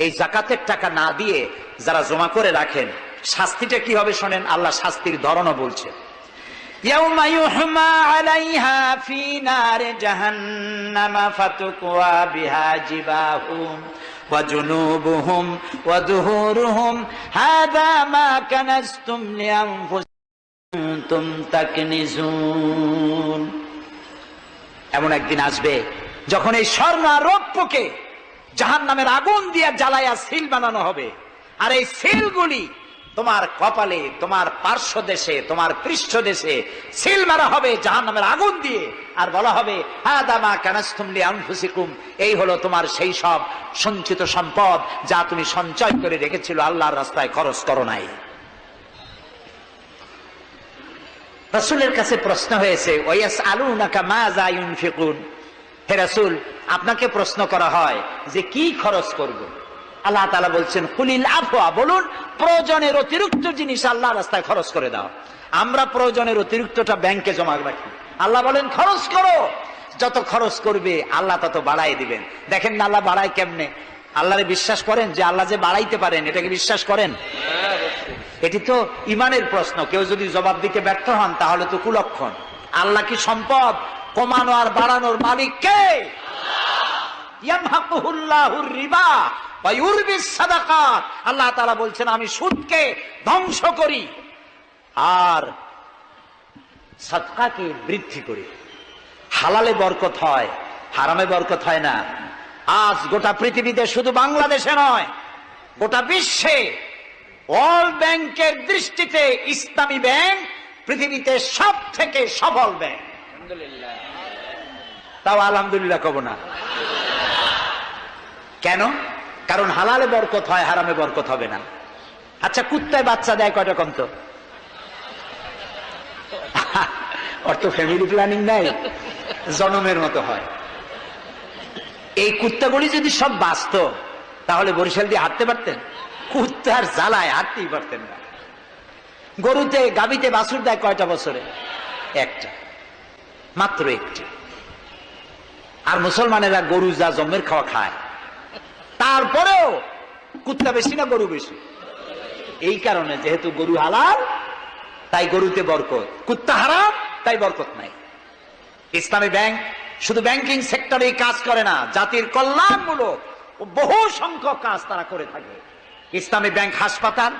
এই জাকাতের টাকা না দিয়ে যারা জমা করে রাখেন, শাস্তিটা কি হবে শোনেন। আল্লাহ শাস্তির ধরনও বলছে, ইয়াউমা ইউহমা আলাইহা ফি নারে জাহান্নামা ফাতুকওয়া বিহা জিবাহুম ওয়া জুনুবুহুম ওয়া যুহুরুহুম হাযা মা কানাজতুম লিআনফুসিকুম তাকনিজুন। এমন একদিন আসবে যখন এই স্বর্ণ আর রৌপ্যকে জাহান্নামের আগুন দিয়ে জ্বালায়া সিল বানানো হবে, আর এই সিলগুলি তোমার কপালে, তোমার পার্শ্ব দেশে, তোমার পৃষ্ঠ দেশে সিল মারা হবে জাহান্নামের আগুন দিয়ে, আর বলা হবে, হাদা মা কানাজতুম লিআনফুসিকুম, এই হলো তোমার সেই সব সঞ্চিত সম্পদ যা তুমি সঞ্চয় করে রেখেছিল, আল্লাহর রাস্তায় খরচ করো নাই। রাসূলের কাছে প্রশ্ন হয়েছে, ওয়ায়াসআলুনাকা মাযা ইউনফিকুন, হে রাসূল, আপনাকে প্রশ্ন করা হয় যে কি খরচ করব। আল্লাহ তাআলা বলছেন, কুলিল আফওয়া, বলুন প্রয়োজনের অতিরিক্ত জিনিস আল্লাহর রাস্তায় খরচ করে দাও। আমরা প্রয়োজনের অতিরিক্তটা ব্যাংকে জমা রাখি, আল্লাহ বলেন খরচ করো। যত খরচ করবে আল্লাহ তত বাড়াই দিবেন। দেখেন না আল্লাহ বাড়ায় কেমনে। আল্লাহরে বিশ্বাস করেন যে আল্লাহ যে বাড়াইতে পারেন, এটাকে বিশ্বাস করেন? এটি তো ইমানের প্রশ্ন। কেউ যদি জবাব দিতে ব্যর্থ হন তাহলে তো কুলক্ষণ। আল্লাহ কি সম্পদ কমানো আর বাড়ানোর মালিক কে? ইয়ামহাকুহুল্লাহুর রিবা ওয়া ইউরবিস সাদাকাত। আল্লাহ তাআলা বলছেন, আমি সুদকে ধ্বংস করি আর সাদকাকে বৃদ্ধি করি। হালালে বরকত হয়, হারামে বরকত হয় না। আজ গোটা পৃথিবীতে, শুধু বাংলাদেশে নয়, গোটা বিশ্বে ওয়ার্ল্ড ব্যাংকের দৃষ্টিতে ইসলামী ব্যাংক পৃথিবীতে সব থেকে সফল ব্যাংক। তাও আলহামদুলিল্লাহ কব না। কেন? কারণ হালালে বরকত হয়, হারামে বরকত হবে না। আচ্ছা, কুত্তায় বাচ্চা দেয় কয়টা কম তো? ওর তো ফ্যামিলি প্ল্যানিং নাই। জনমের মতো হয়। এই কুত্তাগুলি যদি সব বাঁচত তাহলে বরিশাল দিয়ে হাঁটতে পারতেন? কুত্তার জ্বালায় হাঁটতেই পারতেন না। গরুতে গাভীতে বাছুর দেয় কয়টা বছরে? একটা, মাত্র একটি। আর মুসলমানেরা গরু যা জন্মের খাওয়া খায়, তারপরেও কুত্তা বেশি না গরু বেশি? এই কারণে যেহেতু গরু হালাল তাই গরুতে বরকত, কুত্তা হারাম তাই বরকত নাই। ইসলামী ব্যাংক শুধু ব্যাংকিং সেক্টরে কাজ করে না, জাতির কল্যাণমূলক বহু সংখ্যক কাজ তারা করে থাকে। ইসলামী ব্যাংক হাসপাতাল,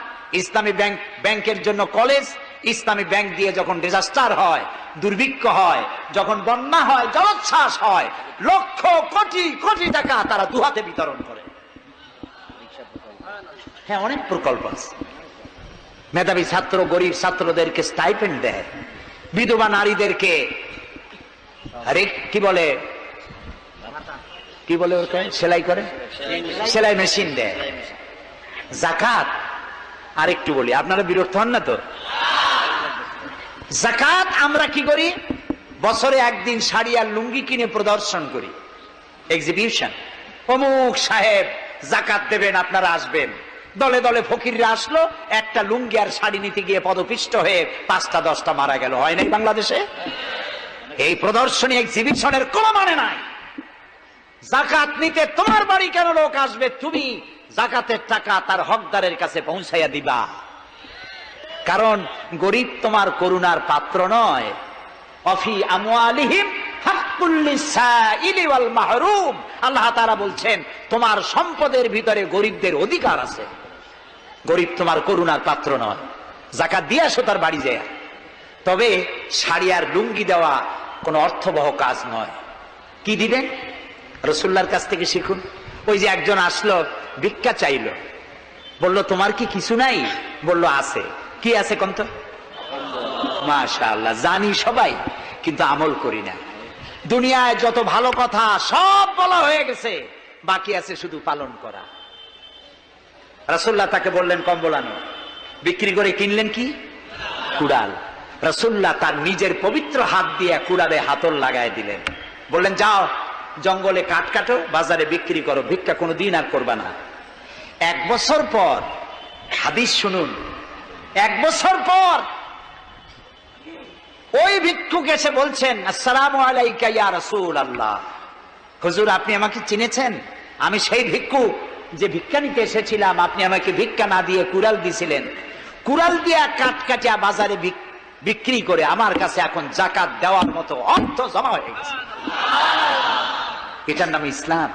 ইসলামী ব্যাংক ব্যাংকের জন্য কলেজ, ইসলামী ব্যাংক দিয়ে যখন ডিজাস্টার হয়, দুর্ভিক্ষ হয়, যখন বন্যা হয়, জলোচ্ছ্বাস হয়, লক্ষ কোটি কোটি টাকা তারা দুহাতে বিতরণ করে। হ্যাঁ, অনেক প্রকল্প আছে। মেধাবী ছাত্র গরিব ছাত্রদেরকে স্টাইপেন্ড দেয়, বিধবা নারীদেরকে আরে কি বলে ওকে সেলাই করে, সেলাই মেশিন দেয়। যাকাত আর একটু বলি, আপনারা বিরক্ত হন না তো? যাকাত আমরা কি করি? বছরে একদিন শাড়ি আর লুঙ্গি কিনে প্রদর্শন করি, এক্সিবিশন। অমুক সাহেব যাকাত দেবেন, আপনারা আসবেন। দলে দলে ফকিররা আসলো, একটা লুঙ্গি আর শাড়ি নিতে গিয়ে পদপিষ্ট হয়ে 5টা 10টা মারা গেল। হয় নাই বাংলাদেশে? এই প্রদর্শনী এক্সিবিশনের কোনো মানে নাই। যাকাত নিতে তোমার বাড়ি কেন লোক আসবে? তুমি যাকাতের টাকা তার হকদারের কাছে পৌঁছাইয়া দিবা। কারণ গরিব তোমার করুণার পাত্র নয়। অফি আমওয়ালিহিম হাক্কুল লিসাইলি ওয়াল মাহরুম, আল্লাহ তাআলা বলছেন তোমার সম্পদের ভিতরে গরিবদের অধিকার আছে। গরিব তোমার করুণার পাত্র নয়। যাকাত দিয়ে আসো তার বাড়ি যায়। তবে শাড়ি আর লুঙ্গি দেওয়া কোনো অর্থবহ কাজ নয়। কি দিবেন? রাসূলুল্লাহর কাছ থেকে শিখুন। ওই যে একজন আসলো, ভিক্ষা চাইলো, বলল তোমার কি কিছু নাই? বলল আছে। কি আছে কোন তো? মাশাআল্লাহ, জানি সবাই কিন্তু আমল করি না। দুনিয়ায় যত ভালো কথা সব বলা হয়ে গেছে, বাকি আছে শুধু পালন করা। রাসূলুল্লাহ তাকে বললেন কম্বল আনো। বিক্রি করে কিনলেন কি? কুড়াল। রাসূলুল্লাহ তার নিজের পবিত্র হাত দিয়ে কুড়ালে হাতল লাগায় দিলেন। বললেন যাও জঙ্গলে কাঠ কাটো, বাজারে বিক্রি করো, ভিক্ষা কোনোদিন আর করবা না। 1 বছর পর, হাদিস শুনুন, 1 বছর পর ওই ভিক্ষুক এসে বলছেন আসসালামু আলাইকা ইয়া রাসূলুল্লাহ। হুজুর আপনি আমাকে চিনেছেন? আমি সেই ভিক্ষুক যে ভিক্ষা নিতে এসেছিলাম। আপনি আমাকে ভিক্ষা না দিয়ে কুড়াল দিয়েছিলেন। কুড়াল দিয়ে কাঠ কাটিয়া বাজারে বিক্রি করে আমার কাছে এখন যাকাত দেওয়ার মতো অর্থ জমা হয়ে গেছে। এটার নাম ইসলাম।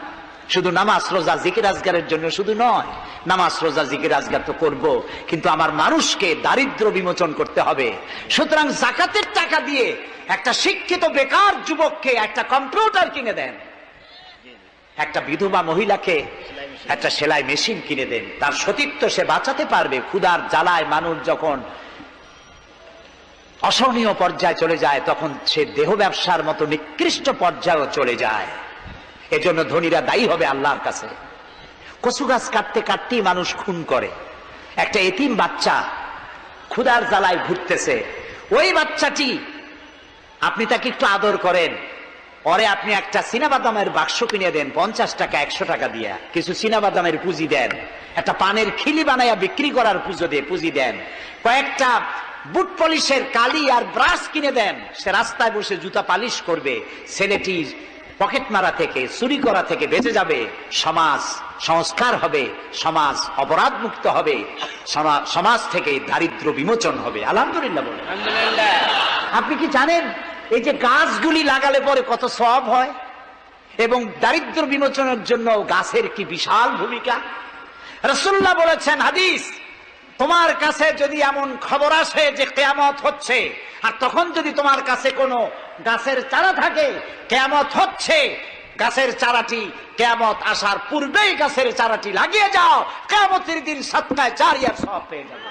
শুধু নামাজ রোজা জিকির আজগারের জন্য শুধু নয়, নামাজ রোজা জিকির আজগার তো করব, কিন্তু আমার মানুষকে দারিদ্র বিমোচন করতে হবে। সুতরাং যাকাতের টাকা দিয়ে একটা শিক্ষিত বেকার যুবককে একটা কম্পিউটার কিনে দেন, একটা বিধবা মহিলাকে একটা সেলাই মেশিন কিনে দেন। তার সতীত্ব সে বাঁচাতে পারবে। ক্ষুধার জ্বালায় মানুষ যখন অসহনীয় পর্যায়ে চলে যায়, তখন সে দেহ ব্যবসার মতো নিকৃষ্ট পর্যায়ে চলে যায়। এজন্য ধনীরা দায়ী হবে আল্লাহর কাছে। কচু গাছ কাটতে কাটতেই মানুষ খুন করে। একটা এতিম বাচ্চা ক্ষুধার জ্বালায় ঘুরতেছে, ওই বাচ্চাটি আপনি তাকে একটু আদর করেন, পরে আপনি একটা চীনাবাদামের বাক্স কিনে দেন 50 টাকা 100 টাকা দিয়া, কিছু চীনাবাদামের পুঁজি দেন, একটা পানের খিলি বানাইয়া বিক্রি করার পুঁজি দেন, কয়েকটা বুট পলিশের কালি আর ব্রাশ কিনে দেন, সে রাস্তায় বসে জুতা পালিশ করবে। ছেলেটি পকেট মারা থেকে, চুরি করা থেকে বেঁচে যাবে। সমাজ সংস্কার হবে, সমাজ অপরাধ মুক্ত হবে, সমাজ থেকে দারিদ্র বিমোচন হবে। আলহামদুলিল্লাহ বলে। আপনি কি জানেন এই যে গাছগুলি লাগালে পরে কত সওয়াব হয়? এবং দারিদ্র বিমোচনের জন্য গাছের কি বিশাল ভূমিকা। রাসূলুল্লাহ বলেছেন হাদিস, তোমার কাছে যদি এমন খবর আসে যে কিয়ামত হচ্ছে, আর তখন যদি তোমার কাছে কোনো গাছের চারা থাকে, কিয়ামত হচ্ছে, গাছের চারাটি কিয়ামত আসার পূর্বেই গাছের চারাটি লাগিয়ে যাও, কিয়ামতের দিন সদকায়ে জারিয়ার সওয়াব পেয়ে যাবে।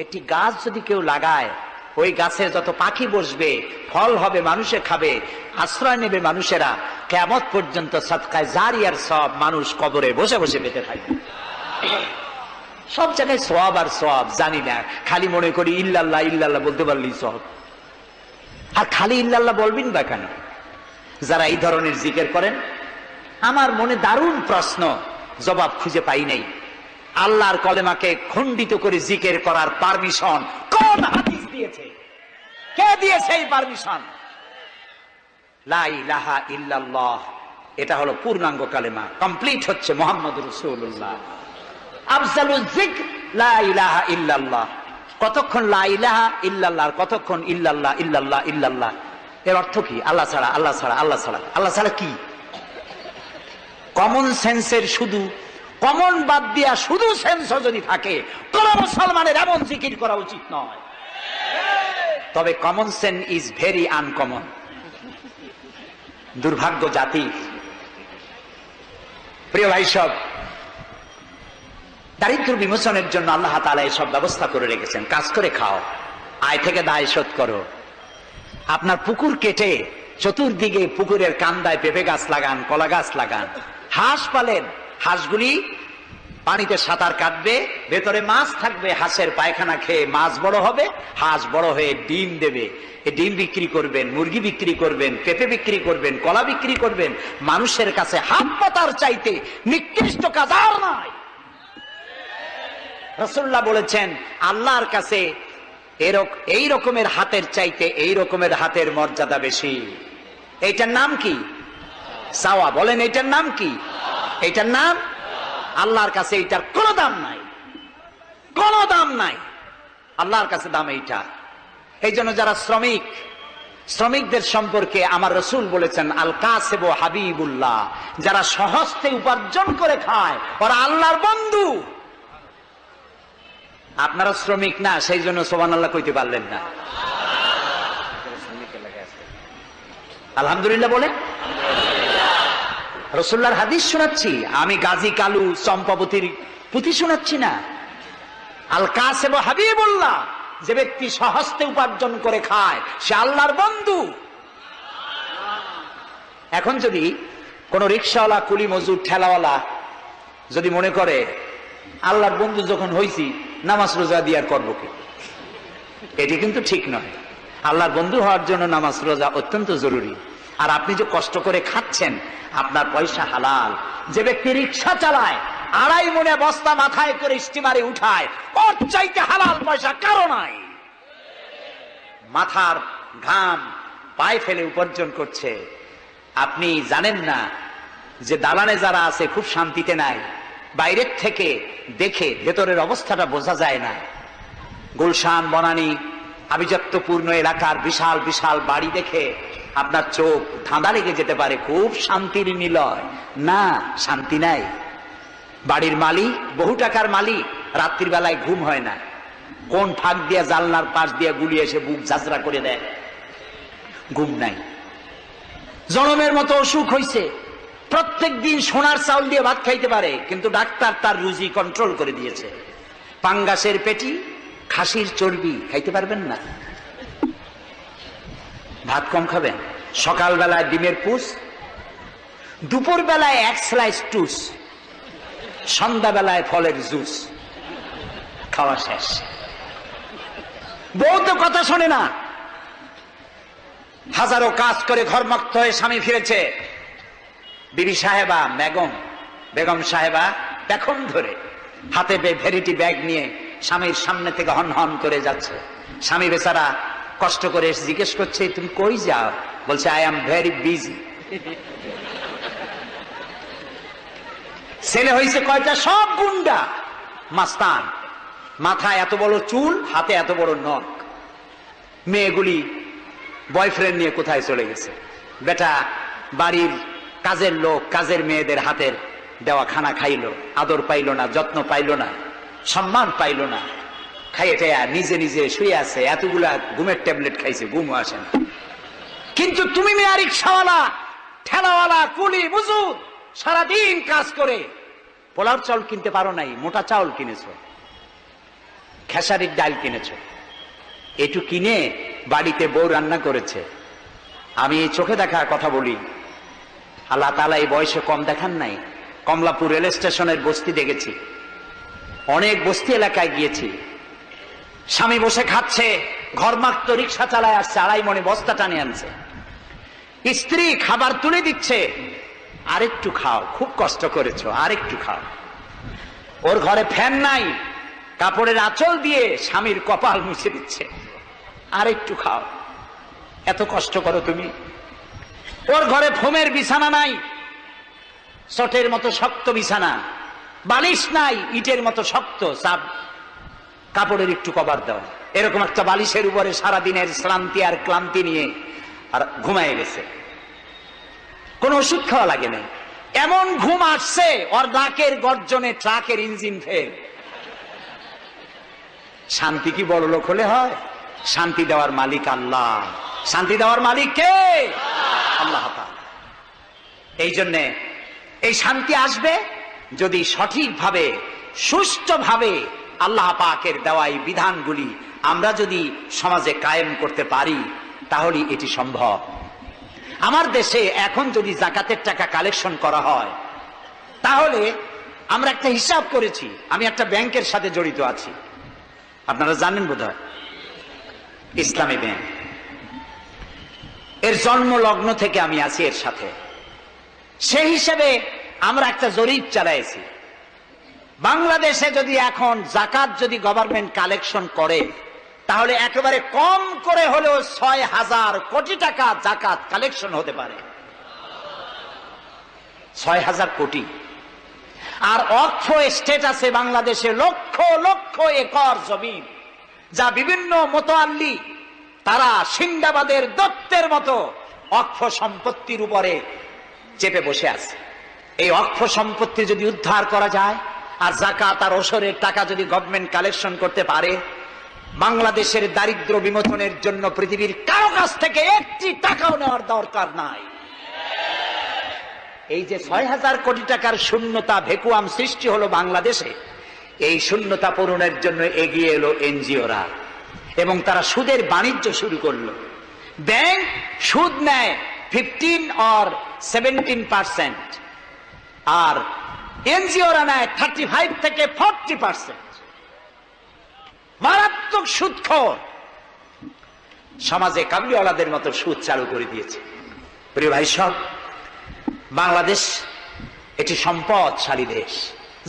একটি গাছ যদি কেউ লাগায়, ওই গাছে যত পাখি বসবে, ফল হবে, মানুষে খাবে, আশ্রয় নেবে মানুষেরা, কিয়ামত পর্যন্ত সদকায়ে জারিয়ার সওয়াব মানুষ কবরে বসে বসে পেতে থাকবে। সব জায়গায় সওয়াব আর সওয়াব জানি না, খালি মনে করি ইল্লাল্লাহ ইল্লাল্লাহ বলতে পারলেই সওয়াব। আর খালি ইল্লাল্লাহ বলবেন বা কেন? যারা এই ধরনের জিকির করেন, আমার মনে দারুণ প্রশ্ন, জবাব খুঁজে পাই নাই। আল্লাহর কলেমাকে খণ্ডিত করে জিকির করার পারমিশন কোন হাদিস দিয়েছে? কে দিয়েছে এই পারমিশন? লা ইলাহা ইল্লাল্লাহ, এটা হলো পূর্ণাঙ্গ কালেমা, কমপ্লিট হচ্ছে মুহাম্মদুর রাসূলুল্লাহ। আফজালুল যিকর লা ইলাহা ইল্লাল্লাহ। কতক্ষণ লা ইলাহা ইল্লাল্লাহ, কতক্ষণ ইল্লাল্লাহ ইল্লাল্লাহ ইল্লাল্লাহ। এর অর্থ কি? আল্লাহ ছাড়া, আল্লাহ ছাড়া, আল্লাহ ছাড়া। আল্লাহ ছাড়া কি? কমন সেন্সের শুধু কমন বাদ দিয়া শুধু সেন্স যদি থাকে, কোন মুসলমানের এমন জিকির করা উচিত নয়। তবে common sense is very uncommon. দুর্ভাগ্য জাতি। প্রিয় ভাই সব, দারিদ্র বিমোচনের জন্য আল্লাহ তাআলা এসব ব্যবস্থা করে রেখেছেন। কাজ করে খাও, আয় থেকে দায় শোধ করো। আপনার পুকুর কেটে চতুর্দিকে পুকুরের কান্দায় পেঁপে গাছ লাগান, কলা গাছ লাগান, হাঁস পালেন, হাঁসগুলি পানিতে সাঁতার কাটবে, ভেতরে মাছ থাকবে, হাঁসের পায়খানা খেয়ে মাছ বড় হবে, হাঁস বড় হয়ে ডিম দেবে। এই ডিম বিক্রি করবেন, মুরগি বিক্রি করবেন, পেঁপে বিক্রি করবেন, কলা বিক্রি করবেন। মানুষের কাছে হাত পাতার চাইতে নিকৃষ্ট কাজ আর নাই। রাসূলুল্লাহ বলেছেন, আল্লাহর কাছে এই রকমের হাতের চাইতে এই রকমের হাতের মর্যাদা বেশি। এইটার নাম কি? চাওয়া। বলেন, এইটার নাম কি? এইটার নাম আল্লাহর কাছে এইটার কোনো দাম নাই, কোনো দাম নাই। আল্লাহর কাছে দাম এইটা। এই জন্য যারা শ্রমিকদের সম্পর্কে আমার রাসূল বলেছেন, আল কাসিব হাবিবুল্লাহ, যারা সহজে উপার্জন করে খায় ওরা আল্লাহর বন্ধু। আপনারা শ্রমিক না, সেই জন্য সুবহানাল্লাহ কইতে পারলেন না। আলহামদুলিল্লাহ বলে। রাসূলুল্লাহর হাদিস শোনাচ্ছি, আমি গাজী কালু চম্পাবতীর পুঁথি শোনাচ্ছি না। আল কাসিব হাবিবুল্লাহ, যে ব্যক্তি সহজে উপার্জন করে খায় সে আল্লাহর বন্ধু। এখন যদি কোন রিকশাওয়ালা, কুলি মজুর, ঠেলাওয়ালা যদি মনে করে আল্লাহর বন্ধু যখন হইছি নামাজ রোজা দিয়ে আর করবো কি, এটি কিন্তু ঠিক নয়। আল্লাহর বন্ধু হওয়ার জন্য নামাজ রোজা অত্যন্ত জরুরি। আর আপনি যে কষ্ট করে খাচ্ছেন, আপনার পয়সা হালাল। যে ব্যক্তি রিকশা চালায়, 2.5 মনে বস্তা মাথায় করে স্টিমারে উঠায়, ওর চাইতে হালাল পয়সা কারো নাই। মাথার ঘাম পায়ে ফেলে উপার্জন করছে। আপনি জানেন না যে দালানে যারা আছে খুব শান্তিতে নাই। বাইরের থেকে দেখে ভেতরের অবস্থাটা বোঝা যায় না। গুলশান, বনানী, আভিজাত্যপূর্ণ এলাকার বিশাল বিশাল বাড়ি দেখে আপনার চোখ ধাঁধা লেগে যেতে পারে, খুব শান্তির নিলয়। না, শান্তি নাই। বাড়ির মালিক, বহু টাকার মালিক, রাত্রির বেলায় ঘুম হয় না। কোন ফাঁক দিয়া জানলার পাশ দিয়া গুলি এসে বুক ঝাঁঝরা করে দেয়, ঘুম নাই। জনমের মতো অসুখ হইছে, প্রত্যেক দিন সোনার চাউল দিয়ে ভাত খাইতে পারে, কিন্তু ডাক্তার তার রুজি কন্ট্রোল করে দিয়েছে। পাঙ্গাসের পেটি, খাসির চর্বি খাইতে পারবেন না, ভাত কম খাবেন। সকালবেলায় ডিমের পুষ, দুপুর বেলায় 1 স্লাইস টুস, সন্ধ্যাবেলায় ফলের জুস, খাওয়া শেষ। বউ তো কথা শোনে না। হাজারো কাজ করে ঘরমুক্ত হয়ে স্বামী ফিরেছে, বিবি সাহেবা, বেগম সাহেবা এখন ধরে হাতে ভ্যানিটি ব্যাগ নিয়ে স্বামীর সামনে থেকে হন হন করে যাচ্ছে। স্বামী বেচারা কষ্ট করে জিজ্ঞেস করছে, তুমি কই যাও? বলছে, আই এম ভেরি বিজি। ছেলে হয়েছে কয়টা? সব গুন্ডা, মাস্তান। মাথায় এত বড় চুল, হাতে এত বড় নখ। মেয়েগুলি বয়ফ্রেন্ড নিয়ে কোথায় চলে গেছে। বেটা বাড়ির কাজের লোক, কাজের মেয়েদের হাতের দেওয়া খানা খাইলো, আদর পাইল না, যত্ন পাইল না, সম্মান পাইল না। খাইয়ে টাইয়া নিজে নিজে শুয়ে আছে, এতগুলা ঘুমের ট্যাবলেট খাইছে, ঘুমও আসে না। কিন্তু তুমি মেয়ে রিকশাওয়ালা, ঠেলাওয়ালা, কুলি মজুর, সারাদিন কাজ করে পোলার চাউল কিনতে পারো নাই, মোটা চাউল কিনেছো, খেসারির ডাল কিনেছো। এটু কিনে বাড়িতে বউ রান্না করেছে। আমি এই চোখে দেখা কথা বলি, আল্লাহ তাআলা এই বয়সে কম দেখান নাই। কমলাপুর রেল স্টেশনের বস্তি দেখেছি, অনেক বস্তি এলাকায় গিয়েছি। স্বামী বসে খাচ্ছে, ঘরমাক্ত রিক্সা চালায় আসছে, 2.5 মণে বস্তা টানে আনছে। স্ত্রী খাবার তুলে দিচ্ছে, আরেকটু খাও, খুব কষ্ট করেছো, আরেকটু খাও। ওর ঘরে ফ্যান নাই, কাপড়ের আঁচল দিয়ে স্বামীর কপাল মুছে দিচ্ছে, আরেকটু খাও, এত কষ্ট করো তুমি। ওর ঘরে ফোমের বিছানা নাই, চটের মতো শক্ত বিছানা, বালিশ নাই, ইটের মতো শক্ত, চাপ কাপড়ের একটু কভার দাও। এরকম একটা বালিশের উপরে সারাদিনের শ্রান্তি আর ক্লান্তি নিয়ে আর ঘুমায় গেছে, কোন ওষুধ খাওয়া লাগে না। এমন ঘুম আসছে ওর নাকের গর্জনে ট্রাকের ইঞ্জিন ফেল। শান্তি কি বড় লোক হলে হয়? শান্তি দেওয়ার মালিক আল্লাহ। শান্তি দেওয়ার মালিক কে? আল্লাহ তাআলা। এই জন্যে এই শান্তি আসবে যদি সঠিকভাবে সুষ্ঠুভাবে আল্লাহ পাকের দেওয়া এই বিধানগুলি আমরা যদি সমাজে কায়েম করতে পারি, তাহলে এটি সম্ভব। আমার দেশে এখন যদি যাকাতের টাকা কালেকশন করা হয়, তাহলে আমরা একটা হিসাব করেছি, আমি একটা ব্যাংকের সাথে জড়িত আছি, আপনারা জানেন বোধহয়, ইসলামী ব্যাংক। এর জন্ম লগ্ন থেকে আমি আছি এর সাথে। সেই হিসেবে আমরা একটা জরিপ চালাইছি, বাংলাদেশে যদি এখন যাকাত যদি গভর্নমেন্ট কালেকশন করে, তাহলে একেবারে কম করে হলেও 6,000 কোটি টাকা যাকাত কালেকশন হতে পারে। 6,000 কোটি। আর ওয়াকফ এস্টেট আছে বাংলাদেশে লক্ষ লক্ষ একর জমিন, যা বিভিন্ন মোতাল্লি তারা সিন্দাবাদের দত্তের মতো ওয়াকফ সম্পত্তির উপরে চেপে বসে আছে। এই ওয়াকফ সম্পত্তি যদি উদ্ধার করা যায় আর যাকাত আর ওশরের টাকা যদি গভর্নমেন্ট কালেকশন করতে পারে, বাংলাদেশের দারিদ্র বিমোচনের জন্য পৃথিবীর কারো কাছ থেকে একটি টাকাও নেওয়ার দরকার নাই। এই যে 6,000 কোটি টাকার শূন্যতা ভ্যাকুয়াম সৃষ্টি হলো বাংলাদেশে, এই শূন্যতা পূরণের জন্য এগিয়ে এলো এনজিওরা এবং তারা সুদের বাণিজ্য শুরু করলো। ব্যাংক সুদ নেয় 15 or 17%, আর এনজিওরা নেয় 35 থেকে 40%। মারাত্মক সুদখোর। সমাজে কাবলিওয়ালাদের মতো সুদ চালু করে দিয়েছে। প্রিয় ভাই সব, বাংলাদেশ এটি সম্পদশালী দেশ।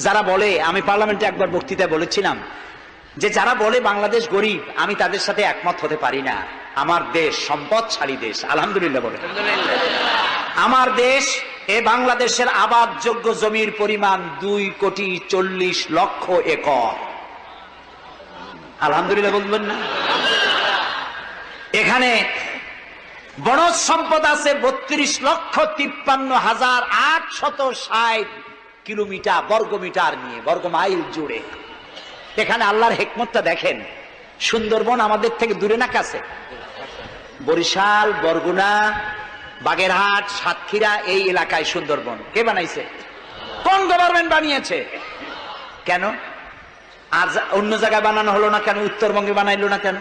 যারা বলে, আমি পার্লামেন্টে একবার বক্তৃতায় বলেছিলাম যে যারা বলে বাংলাদেশ গরিব, আমি তাদের সাথে একমত হতে পারি না। আমার দেশ সম্পদশালী দেশ, আলহামদুলিল্লাহ বলে। আমার দেশ, এ বাংলাদেশের আবাদযোগ্য জমির পরিমাণ 2,40,00,000 একর। আলহামদুলিল্লাহ বলবেন না? এখানে বনজ সম্পদ আছে 32,53,860 কিলোমিটার বর্গমিটার নিয়ে, বর্গমাইল জুড়ে। এখানে আল্লাহর হিকমতটা দেখেন। সুন্দরবন আমাদের থেকে দূরে না কাছে? বরিশাল, বরগুনা, বাগেরহাট, সাতক্ষীরা, এই এলাকায় সুন্দরবন কে বানাইছে? কোন গভর্নমেন্ট বানিয়েছে? কেন আর অন্য জায়গায় বানানো হলো না কেন? উত্তরবঙ্গে বানাইলো না কেন?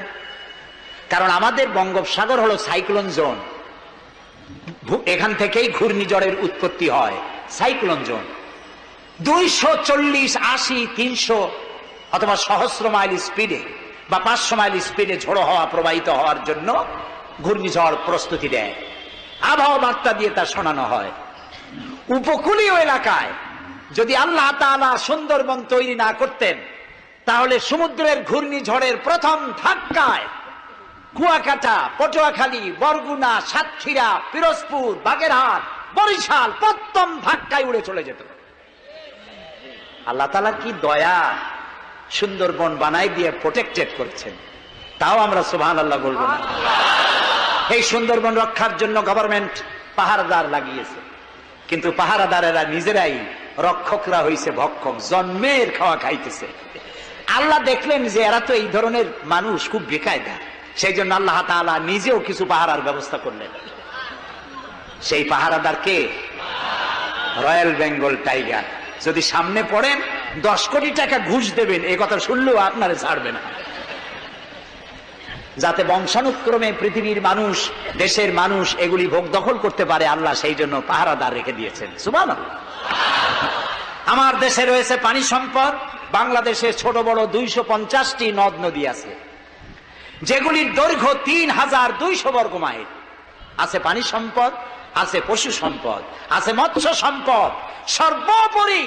কারণ আমাদের বঙ্গোপসাগর হলো সাইক্লোন জোন, এখান থেকেই ঘূর্ণিঝড়ের উৎপত্তি হয়। সাইক্লোন জোন 240, 80, 300 অথবা সহস্র মাইল স্পিডে বা 500 মাইল স্পিডে ঝোড়ো হওয়া প্রবাহিত হওয়ার জন্য ঘূর্ণিঝড় প্রস্তুতি দেয়। আবহাওয়া বার্তা দিয়ে তা শোনানো হয়। উপকূলীয় এলাকায় যদি আল্লাহ তাআলা সুন্দরবন তৈরি না করতেন, তাহলে সমুদ্রের ঘূর্ণিঝড়ের প্রথম ধাক্কায় কুয়াকাটা, পটুয়াখালী, বরগুনা, সাতক্ষীরা, পিরোজপুর, বাগেরহাট, বরিশাল প্রথম ধাক্কায় উড়ে চলে যেত। আল্লাহ তাআলা কি দয়া, সুন্দরবন বানাই দিয়ে প্রোটেক্টেড করেছেন। তাও আমরা সুবহানাল্লাহ বলবো না? এই সুন্দরবন রক্ষার জন্য গভর্নমেন্ট পাহারাদার লাগিয়েছে, কিন্তু পাহারাদারেরা নিজেরাই রক্ষকরা হইছে ভক্ষক, জন্মের খাওয়া খাইতেছে। আল্লাহ দেখলেন যে এরা তো এই ধরনের মানুষ খুব বেকায়দা, সেই জন্য আল্লাহ তাআলা নিজেও কিছু পাহারার ব্যবস্থা করলেন। সেই পাহারাদার কে? Royal Bengal tiger. যদি সামনে পড়েন 10 কোটি টাকা ঘুষ দেবেন, এই কথা শুনলেও আপনারে ছাড়বে না। যাতে বংশানুক্রমে পৃথিবীর মানুষ, দেশের মানুষ এগুলি ভোগ দখল করতে পারে, আল্লাহ সেই জন্য পাহারাদার রেখে দিয়েছেন। সুবহানাল্লাহ। আমার দেশে রয়েছে পানি সম্পদ। বাংলাদেশে ছোট বড় 250টি নদ নদী আছে। যেগুলির দৈর্ঘ্য ৩,২০০ বর্গ মাইল। আছে পানি সম্পদ, আছে পশু সম্পদ, আছে মৎস্য সম্পদ, সর্বোপরি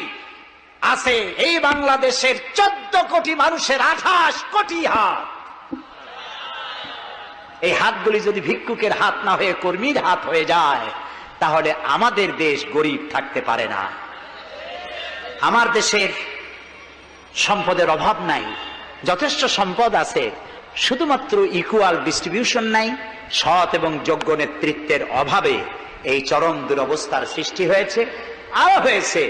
আছে এই বাংলাদেশের 14 কোটি মানুষের 28 কোটি হাত। এই হাতগুলি যদি ভিক্ষুকের হাত না হয়ে কর্মীর হাত হয়ে যায়, তাহলে আমাদের দেশ গরিব থাকতে পারে না। আমার দেশের সম্পদের অভাব নাই, যথেষ্ট সম্পদ আছে, শুধুমাত্র ইকুয়াল ডিস্ট্রিবিউশন নাই। সৎ এবং যোগ্য নেতৃত্বের অভাবে এই চরম দুরবস্থার সৃষ্টি হয়েছে। আরো হয়েছে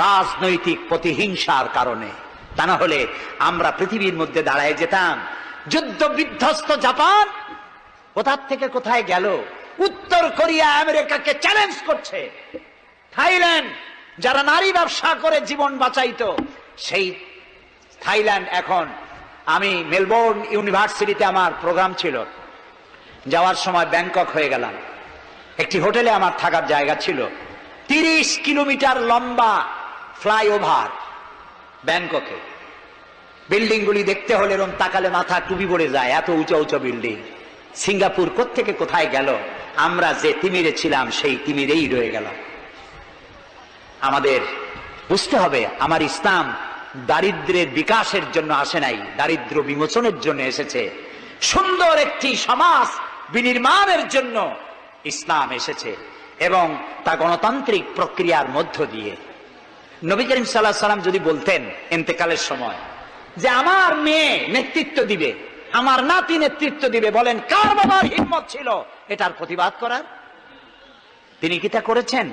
রাজনৈতিক প্রতিহিংসার কারণে। তা না হলে আমরা পৃথিবীর মধ্যে দাঁড়ায় যেতাম। যুদ্ধ বিধ্বস্ত জাপান কোথার থেকে কোথায় গেল, উত্তর কোরিয়া আমেরিকাকে চ্যালেঞ্জ করছে। থাইল্যান্ড যারা নারী ব্যবসা করে জীবন বাঁচাইতো, সেই থাইল্যান্ড এখন, আমি মেলবোর্ন ইউনিভার্সিটিতে আমার প্রোগ্রাম ছিল, যাওয়ার সময় ব্যাংকক হয়ে গেলাম। একটি হোটেলে আমার থাকার জায়গা ছিল। 30 কিলোমিটার লম্বা ফ্লাইওভার ব্যাংককে। বিল্ডিং গুলি দেখতে হলে এরকম তাকালে মাথা টুপি পড়ে যায়, এত উঁচু উঁচু বিল্ডিং। সিঙ্গাপুর কোত্থেকে কোথায় গেল, আমরা যে তিমিরে ছিলাম সেই তিমিরেই রয়ে গেলাম। আমাদের বুঝতে হবে, আমার ইসলাম দারিদ্র্যের বিকাশের জন্য আসে নাই, দারিদ্র বিমোচনের জন্য এসেছে। সুন্দর একটি সমাজ বিনির্মাণের জন্য ইসলাম এসেছে, এবং তা গণতান্ত্রিক প্রক্রিয়ার মধ্য দিয়ে। নবী করিম সাল্লাল্লাহু আলাইহি সাল্লাম যদি বলতেন ইন্তেকালের সময় যে আমার মেয়ে নেতৃত্ব দিবে, আমার নাতি নেতৃত্ব দিবে, বলেন কার বাবার হিম্মত ছিল এটার প্রতিবাদ করার? তিনি কি তা করেছেন?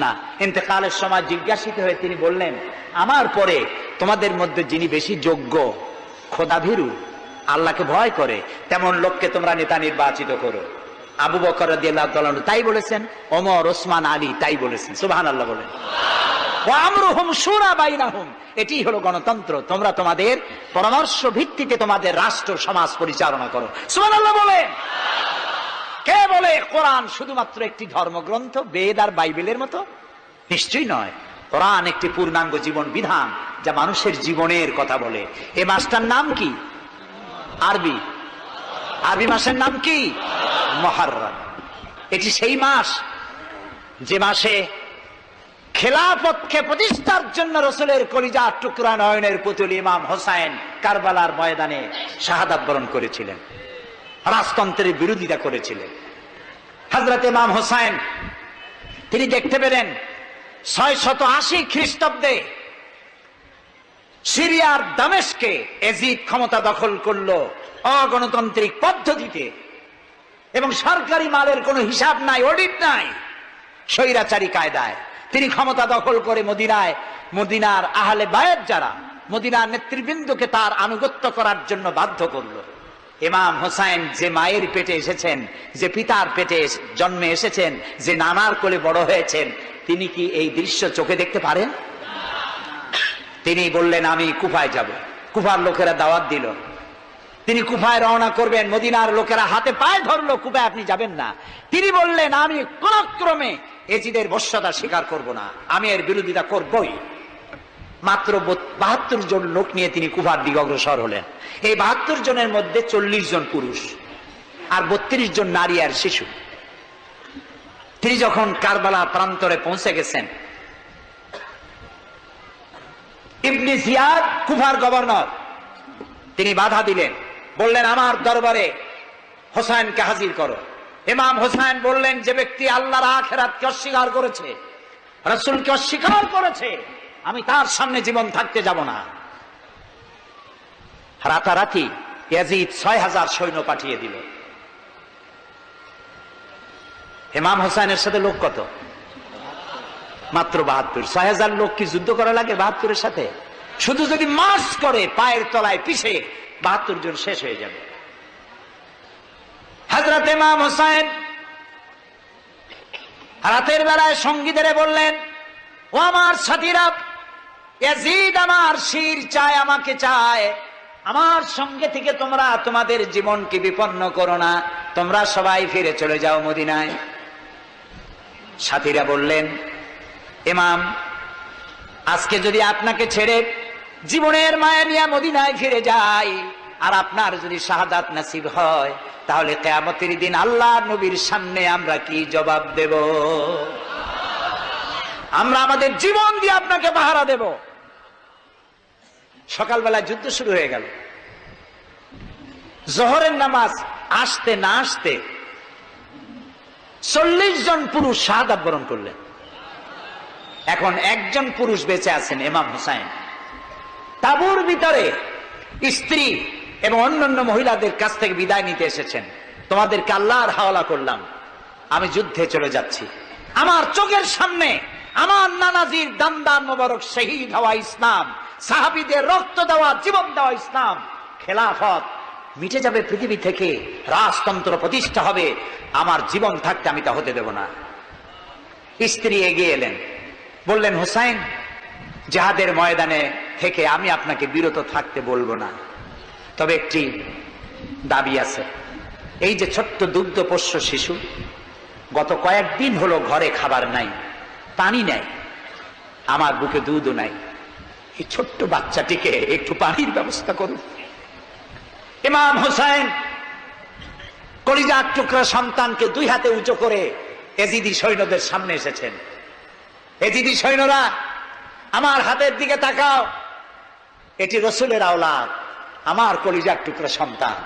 না। ইন্তেকালের সময় জিজ্ঞাসিত হয়ে তিনি বললেন, আমার পরে তোমাদের মধ্যে যিনি বেশি যোগ্য, খোদাভীরু, আল্লাহকে ভয় করে, তেমন লোককে তোমরা নেতা নির্বাচিত করো। আবু বকর রাদিয়াল্লাহু তাআলা তাই বলেছেন, ওমর, ওসমান, আলী তাই বলেছেন। সুবহানাল্লাহ বলেন। ওয়া আমরুহুম শুরা বাইনাহুম, এটি হলো গণতন্ত্র। তোমরা তোমাদের পরামর্শ ভিত্তিতে তোমাদের রাষ্ট্র সমাজ পরিচালনা করো। সুবহানাল্লাহ বলেন। কে বলে কোরআন শুধুমাত্র একটি ধর্মগ্রন্থ, বেদ আর বাইবেলের মতো? নিশ্চয়ই নয়। কোরআন একটি পূর্ণাঙ্গ জীবন বিধান, যা মানুষের জীবনের কথা বলে। এ মাসটার নাম কি? আরবি। আরবি মাসের নাম কি? মুহররম। এটি সেই মাস যে মাসে খেলাফতকে প্রতিষ্ঠার জন্য রাসূলের কলিজার টুকরা নয়নের পুতুল ইমাম হোসেন কারবালার ময়দানে শাহাদাত বরণ করেছিলেন, রাজতন্ত্রের বিরোধিতা করেছিলেন। হযরত ইমাম হোসেন তিনি দেখতে পেলেন 680 খ্রিস্টাব্দে সিরিয়ার দামেস্কে এজিদ ক্ষমতা দখল করলো অগণতান্ত্রিক পদ্ধতিতে, এবং সরকারি মালের কোনো হিসাব নাই, অডিট নাই, স্বৈরাচারী কায়দায় তিনি ক্ষমতা দখল করে মদিনার আহলে বায়াত যারা, মদিনার নেতৃবৃন্দকে তার আনুগত্য করার জন্য বাধ্য করলো। ইমাম হোসেন যে মায়ের পেটে এসেছেন, যে পিতার পেটে জন্মে এসেছেন, যে নানার কোলে বড় হয়েছেন, তিনি কি এই দৃশ্য চোখে দেখতে পারেন? তিনি বললেন, আমি কুফায় যাব। কুফার লোকেরা দাওয়াত দিল, তিনি কুফায় রওনা করবেন। মদিনার লোকেরা হাতে পায়ে ধরলো, কুফায় আপনি যাবেন না। তিনি বললেন, আমি কোন ক্রমে এজিদের বশ্যতা স্বীকার করব না, আমি এর বিরোধিতা করবই। মাত্র 72 জন লোক নিয়ে তিনি কুফার দিকে অগ্রসর হলেন। এই 72 জনের মধ্যে 40 জন পুরুষ আর 32 জন নারী আর শিশু। তিনি যখন কারবালা প্রান্তরে পৌঁছে গেছেন, ইবনে জিয়াদ কুফার গভর্নর, তিনি বাধা দিলেন, বললেন, আমার দরবারে হোসেনকে হাজির করো। ইমাম হোসেন বললেন, যে ব্যক্তি আল্লাহর আখিরাতকে অস্বীকার করেছে, রাসূলকে অস্বীকার করেছে, আমি তার সামনে জীবন থাকতে যাব না। রাতারাতি ইয়াজিদ 6000 সৈন্য পাঠিয়ে দিল। ইমাম হোসেনের সাথে লোক কত? মাত্র 72। 6000 লোক কি যুদ্ধ করা লাগে 72-এর সাথে? শুধু যদি মার্চ করে পায়ের তলায় পিছে 72 জন শেষ হয়ে যাবে। হযরত ইমাম হোসেন রাতের বেলায় সঙ্গীদের বললেন, ও আমার সাথীরা, ইয়াজিদ আমার শির চায়, আমাকে চায়, আমার সঙ্গে থেকে তোমরা তোমাদের জীবনকে বিপন্ন করো না, তোমরা সবাই ফিরে চলে যাও মদিনায়। সাথীরা বললেন, ইমাম, আজকে যদি আপনাকে ছেড়ে জীবনের মায়া নিয়ে মদিনায় ফিরে যাই, আর আপনার যদি শাহাদাত নসিব হয়, তাহলে কিয়ামতের দিন আল্লাহ নবীর সামনে আমরা কি জবাব দেব? আমরা আমাদের জীবন দিয়ে আপনাকে পাহারা দেব। সকালবেলা যুদ্ধ শুরু হয়ে গেল। জোহরের নামাজ আসতে না আসতে 40 জন পুরুষ শাহাদাত বরণ করলেন। এখন একজন পুরুষ বেঁচে আছেন, ইমাম হুসাইন। তাঁবুর ভিতরে স্ত্রী এবং অন্যান্য মহিলাদের কাছ থেকে বিদায় নিতে এসেছেন। তোমাদেরকে আল্লাহর হাওয়ালা করলাম, আমি যুদ্ধে চলে যাচ্ছি। আমার চোখের সামনে আমার নানাজির দান্দার মোবারক শহীদ হওয়া ইসলাম, সাহাবীদের রক্ত দেওয়া, জীবন দেওয়া ইসলাম, খেলাফত মিটে যাবে পৃথিবী থেকে, রাজতন্ত্র প্রতিষ্ঠা হবে। আমার জীবন থাকতে আমি তা হতে দেব না। স্ত্রী এগিয়ে এলেন, বললেন, হুসাইন, জিহাদের ময়দানে থেকে আমি আপনাকে বিরত থাকতে বলবো না, তবে একটি দাবি আছে। এই যে ছোট্ট দুগ্ধপোষ্য শিশু, গত কয়েকদিন হলো ঘরে খাবার নাই, পানি নাই, আমার বুকে দুধও নাই, এই ছোট্ট বাচ্চাটিকে একটু পানির ব্যবস্থা করুন। ইমাম হুসাইন কলিজার টুকরা সন্তানকে দুই হাতে উঁচু করে এজিদি সৈন্যদের সামনে এসেছেন। এজিদি সৈন্যরা, আমার হাতের দিকে তাকাও, এটি রসুলের আওলাদ, আমার কলিজার টুকরা সন্তান।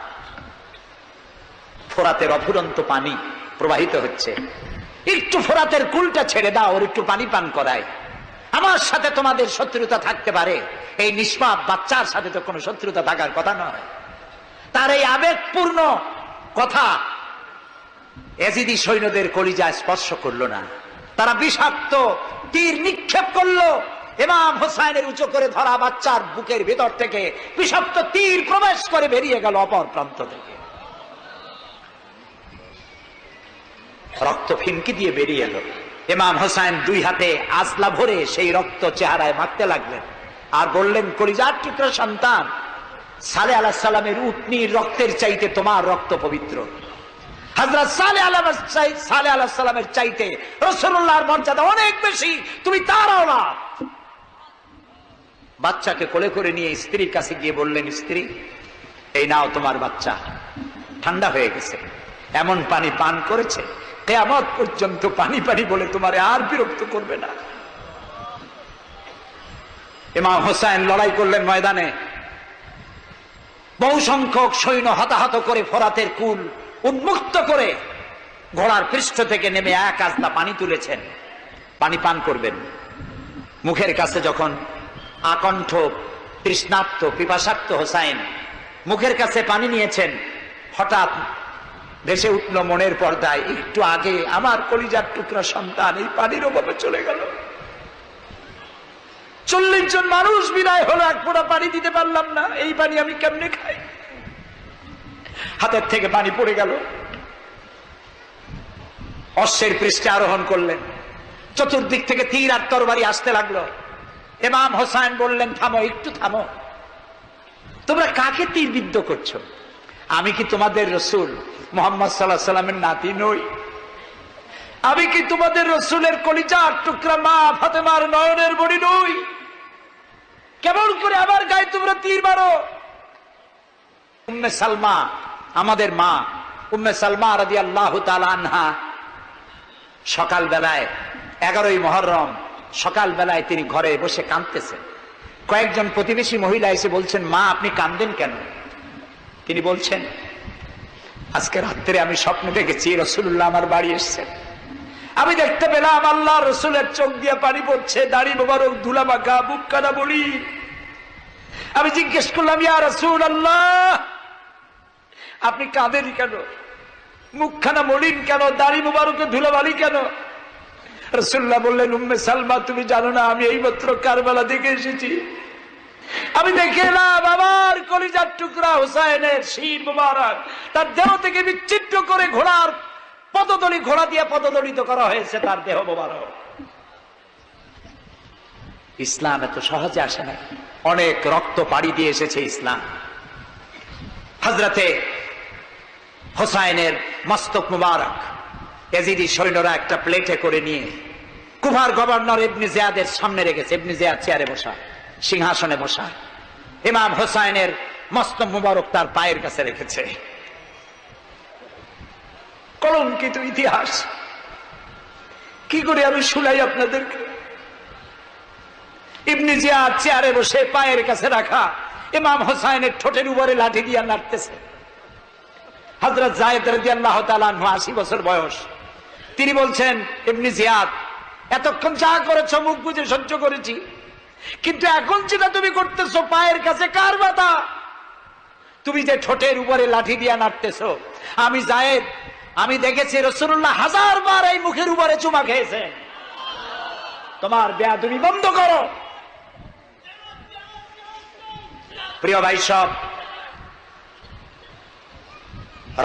ফোরাতের অফুরন্ত পানি প্রবাহিত হচ্ছে, একটু ফোরাতের কুলটা ছেড়ে দাও, ওর একটু পানি পান করায়। আমার সাথে তোমাদের শত্রুতা থাকতে পারে, এই নিষ্পাপ বাচ্চার সাথে তো কোনো শত্রুতা থাকার কথা নয়। তার এই আবেগপূর্ণ কথা এজিদি সৈন্যদের কলিজায় স্পর্শ করলো না। তারা বিষাক্ত তীর নিক্ষেপ করলো। ইমাম হুসাইনের উঁচু করে ধরা বাচ্চার বুকের ভেতর থেকে বিষাক্ত তীর প্রবেশ করে বেরিয়ে গেল অপর প্রান্ত থেকে, রক্ত ফিনকি দিয়ে বেরিয়ে এলো। ইমাম হুসাইন দুই হাতে আজলা ভরে সেই রক্ত চেহারায় মাখতে লাগলেন আর বললেন, কলিজার টুকরা সন্তান, সালেহ আলাইহিস সালামের উটনির রক্তের চাইতে তোমার রক্ত পবিত্র। হযরত সালেহ আলাইহিস সালামের চাইতে রাসূলুল্লাহর মর্যাদা অনেক বেশি, তুমি তার আওলাদ। বাচ্চাকে কোলে করে নিয়ে স্ত্রীর কাছে গিয়ে বললেন, স্ত্রী, এই নাও তোমার বাচ্চা, ঠান্ডা হয়ে গেছে, এমন পানি পান করেছে কিয়ামত পর্যন্ত পানি পানি বলে তোমারে আর বিরক্ত করবে না। ইমাম হুসাইন লড়াই করলেন ময়দানে, বহু সংখ্যক সৈন্য হতাহত করে ফোরাতের কুল উন্মুক্ত করে ঘোড়ার পৃষ্ঠ থেকে নেমে এক আজলা পানি তুলেছেন, পানি পান করবেন। মুখের কাছে যখন আকণ্ঠ তৃষ্ণার্ত পিপাসার্ত হুসাইন মুখের কাছে পানি নিয়েছেন, হঠাৎ ভেসে উঠল মনের পর্দায়, একটু আগে আমার কলিজার টুকরা সন্তান এই পানির অভাবে চলে গেল। 40 জন মানুষ বিদায় হলো, এক ফোঁটা পানি দিতে পারলাম না, এই পানি আমি কেমনে খাই? হাতের থেকে পানি পড়ে গেল। অশ্বের পৃষ্ঠে আরোহণ করলেন, চতুর্দিক থেকে তীর আর তরবারি আসতে লাগলো। ইমাম হুসাইন বললেন, থামো, একটু থামো, তোমরা কাকে তীরবিদ্ধ করছো? আমি কি তোমাদের রসুল মুহাম্মদ সাল্লাল্লাহু আলাইহি ওয়াসাল্লামের নাতি নই? আমি কি তোমাদের রসুলের কলিজার টুকরা মা ফাতেমার নয়নের মণি নই? কেমন করে আমার গায়ে তোমরা তীর মারো? উম্মে সালমা, আমাদের মা উম্মে সালমা রাদিয়াল্লাহু তাআলা আনহা, সকাল বেলায় 11ই মুহররম সকাল বেলায় তিনি ঘরে বসে কাঁদতেছেন। কয়েকজন প্রতিবেশী মহিলা এসে বলছেন, মা আপনি কাঁদেন কেন? তিনি বলছেন, আজকে রাত্রে আমি স্বপ্ন দেখেছি রাসূলুল্লাহ আমার বাড়ি এসেছেন, আমি দেখতে পেলাম আল্লাহ রসুলের চোখ দিয়ে পানি পড়ছে, দাড়ি মোবারক ধুলা মাখা, বুক কানা বলি। আমি জিজ্ঞেস করলাম, ইয়া রাসূলুল্লাহ, আপনি কাঁদেন কেন? মুখখানা মলিন কেন? দাড়ি মোবারকে ধুলাবালি কেন? রাসূলুল্লাহ বললেন, উম্মে সালমা, তুমি জানো না আমি এইমাত্র কারবালা দেখে এসেছি। আমি দেখে এলাম আমার কলিজার টুকরা হুসাইনের শির মোবারক তার দেহ থেকে বিচ্ছিন্ন করে ঘোড়ার পদতলি, ঘোড়া দিয়ে পদদলিত করা হয়েছে তার দেহ মোবারক। ইসলাম এত সহজে আসে না, অনেক রক্ত পাড়ি দিয়ে এসেছে ইসলাম। হযরতে হুসাইনের মস্তক মুবারক এজিদি সৈন্যরা একটা প্লেটে করে নিয়ে কুফার গভর্নর ইবনে জিয়াদের সামনে রেখেছে। ইবনে জিয়াদ চেয়ারে বসা, সিংহাসনে বসা। ইমাম হুসাইনের মস্তক মুবারক তার পায়ের কাছে রেখেছে। কলঙ্কিত ইতিহাস। কি করে আমি শুনাই আপনাদেরকে? ইবনে জিয়াদ চেয়ারে বসে পায়ের কাছে রাখা ইমাম হোসাইনের ঠোঁটের উপরে লাঠি দিয়ে নাড়তেছে। হযরত যায়েদ রাদিয়াল্লাহু তাআলা আনহু 80 বছর বয়স। তিনি বলছেন, ইবনে জিয়াদ, এতক্ষণ যা করেছ মুখ বুজে সহ্য করেছি, কিন্তু এখন যেটা তুমি করতেছো পায়ের কাছে কার ব্যথা? তুমি যে ঠোঁটের উপরে লাঠি দিয়া নাড়তেছো, আমি যায়েদ, আমি দেখেছি রাসূলুল্লাহ 1000 বার এই মুখের উপরে চুমা খেয়েছে। তোমার বেয়াদবি বন্ধ করো। প্রিয় ভাই সব,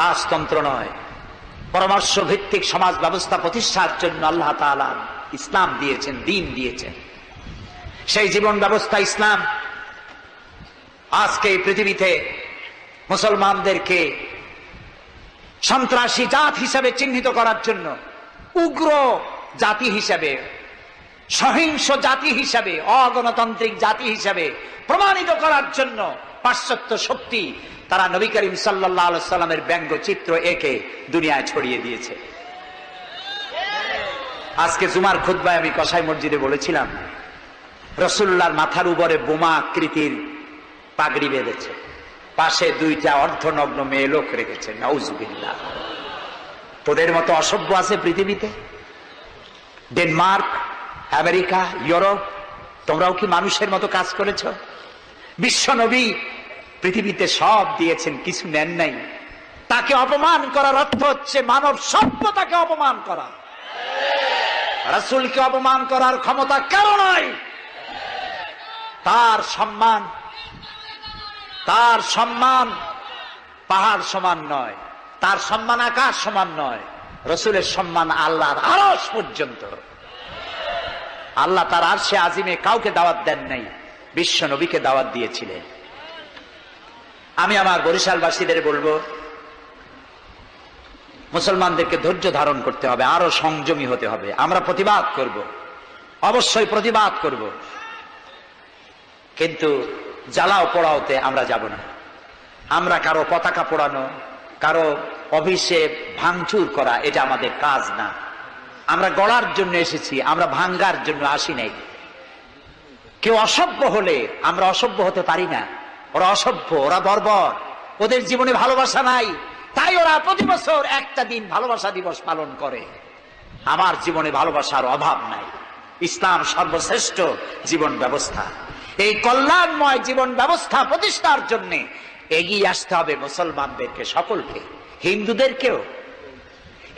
রাজতন্ত্র নয়, পরামর্শ ভিত্তিক সমাজ ব্যবস্থা প্রতিষ্ঠার জন্য আল্লাহ তাআলা ইসলাম দিয়েছেন, দ্বীন দিয়েছেন। সেই জীবন ব্যবস্থা ইসলাম আজকে এই পৃথিবীতে মুসলমানদেরকে সন্ত্রাসী জাত হিসেবে চিহ্নিত করার জন্য, উগ্র জাতি হিসেবে, সহিংস জাতি হিসেবে, অগণতান্ত্রিক জাতি হিসেবে প্রমাণিত করার জন্য পাশ্চাত্য শক্তি তারা নবী করিম সাল্লাল্লাহু আলাইহি সাল্লামের ব্যঙ্গচিত্র এঁকে দুনিয়ায় ছড়িয়ে দিয়েছে। আজকে জুমার খুতবায় আমি কসাই মসজিদে বলেছিলাম, রাসূলুল্লাহর মাথার উপরে বোমা আকৃতির পাগড়ি বেঁধেছে, পাশে 2টা অর্ধনগ্ন মেয়ে লোক রেখেছে। নাউজুবিল্লাহ। তোদের মতো অসভ্য আছে পৃথিবীতে? ডেনমার্ক, আমেরিকা, ইউরোপ, তোমরাও কি মানুষের মতো কাজ করেছ? বিশ্ব নবী পৃথিবীতে সব দিয়েছেন, কিছু নেন নাই। তাকে অপমান করার অর্থ হচ্ছে মানব সভ্যতাকে অপমান করা। রাসূলকে অপমান করার ক্ষমতা কারো নাই। তার সম্মান পাহাড় সমান নয়, তার সম্মান আকাশ সমান নয়। রাসূলের সম্মান আল্লাহর আরশ পর্যন্ত। আল্লাহ তার আরশে আজিমে কাউকে দাওয়াত দেন নাই, বিশ্ব নবীকে দাওয়াত দিয়েছিলেন। আমি আমার বরিশালবাসীদের বলবো, মুসলমানদেরকে ধৈর্য ধারণ করতে হবে, আরো সংযমী হতে হবে। আমরা প্রতিবাদ করব, অবশ্যই প্রতিবাদ করব, কিন্তু জ্বালাও পোড়াওতে আমরা যাব না। আমরা কারো পতাকা পোড়ানো, কারো অফিসে ভাঙচুর করা, এটা আমাদের কাজ না। আমরা গড়ার জন্য এসেছি, আমরা ভাঙ্গার জন্য আসি নাই। কেউ অসভ্য হলে আমরা অসভ্য হতে পারি না। ওরা অসভ্য, ওরা বর্বর, ওদের জীবনে ভালোবাসা নাই, তাই ওরা প্রতি বছর একটা দিন ভালোবাসা দিবস পালন করে। আমার জীবনে ভালোবাসার অভাব নাই। ইসলাম সর্বশ্রেষ্ঠ জীবন ব্যবস্থা। এই কল্যাণময় জীবন ব্যবস্থা প্রতিষ্ঠার জন্য এগিয়ে আসতে হবে মুসলমানদেরকে, সকলকে, হিন্দুদেরকেও।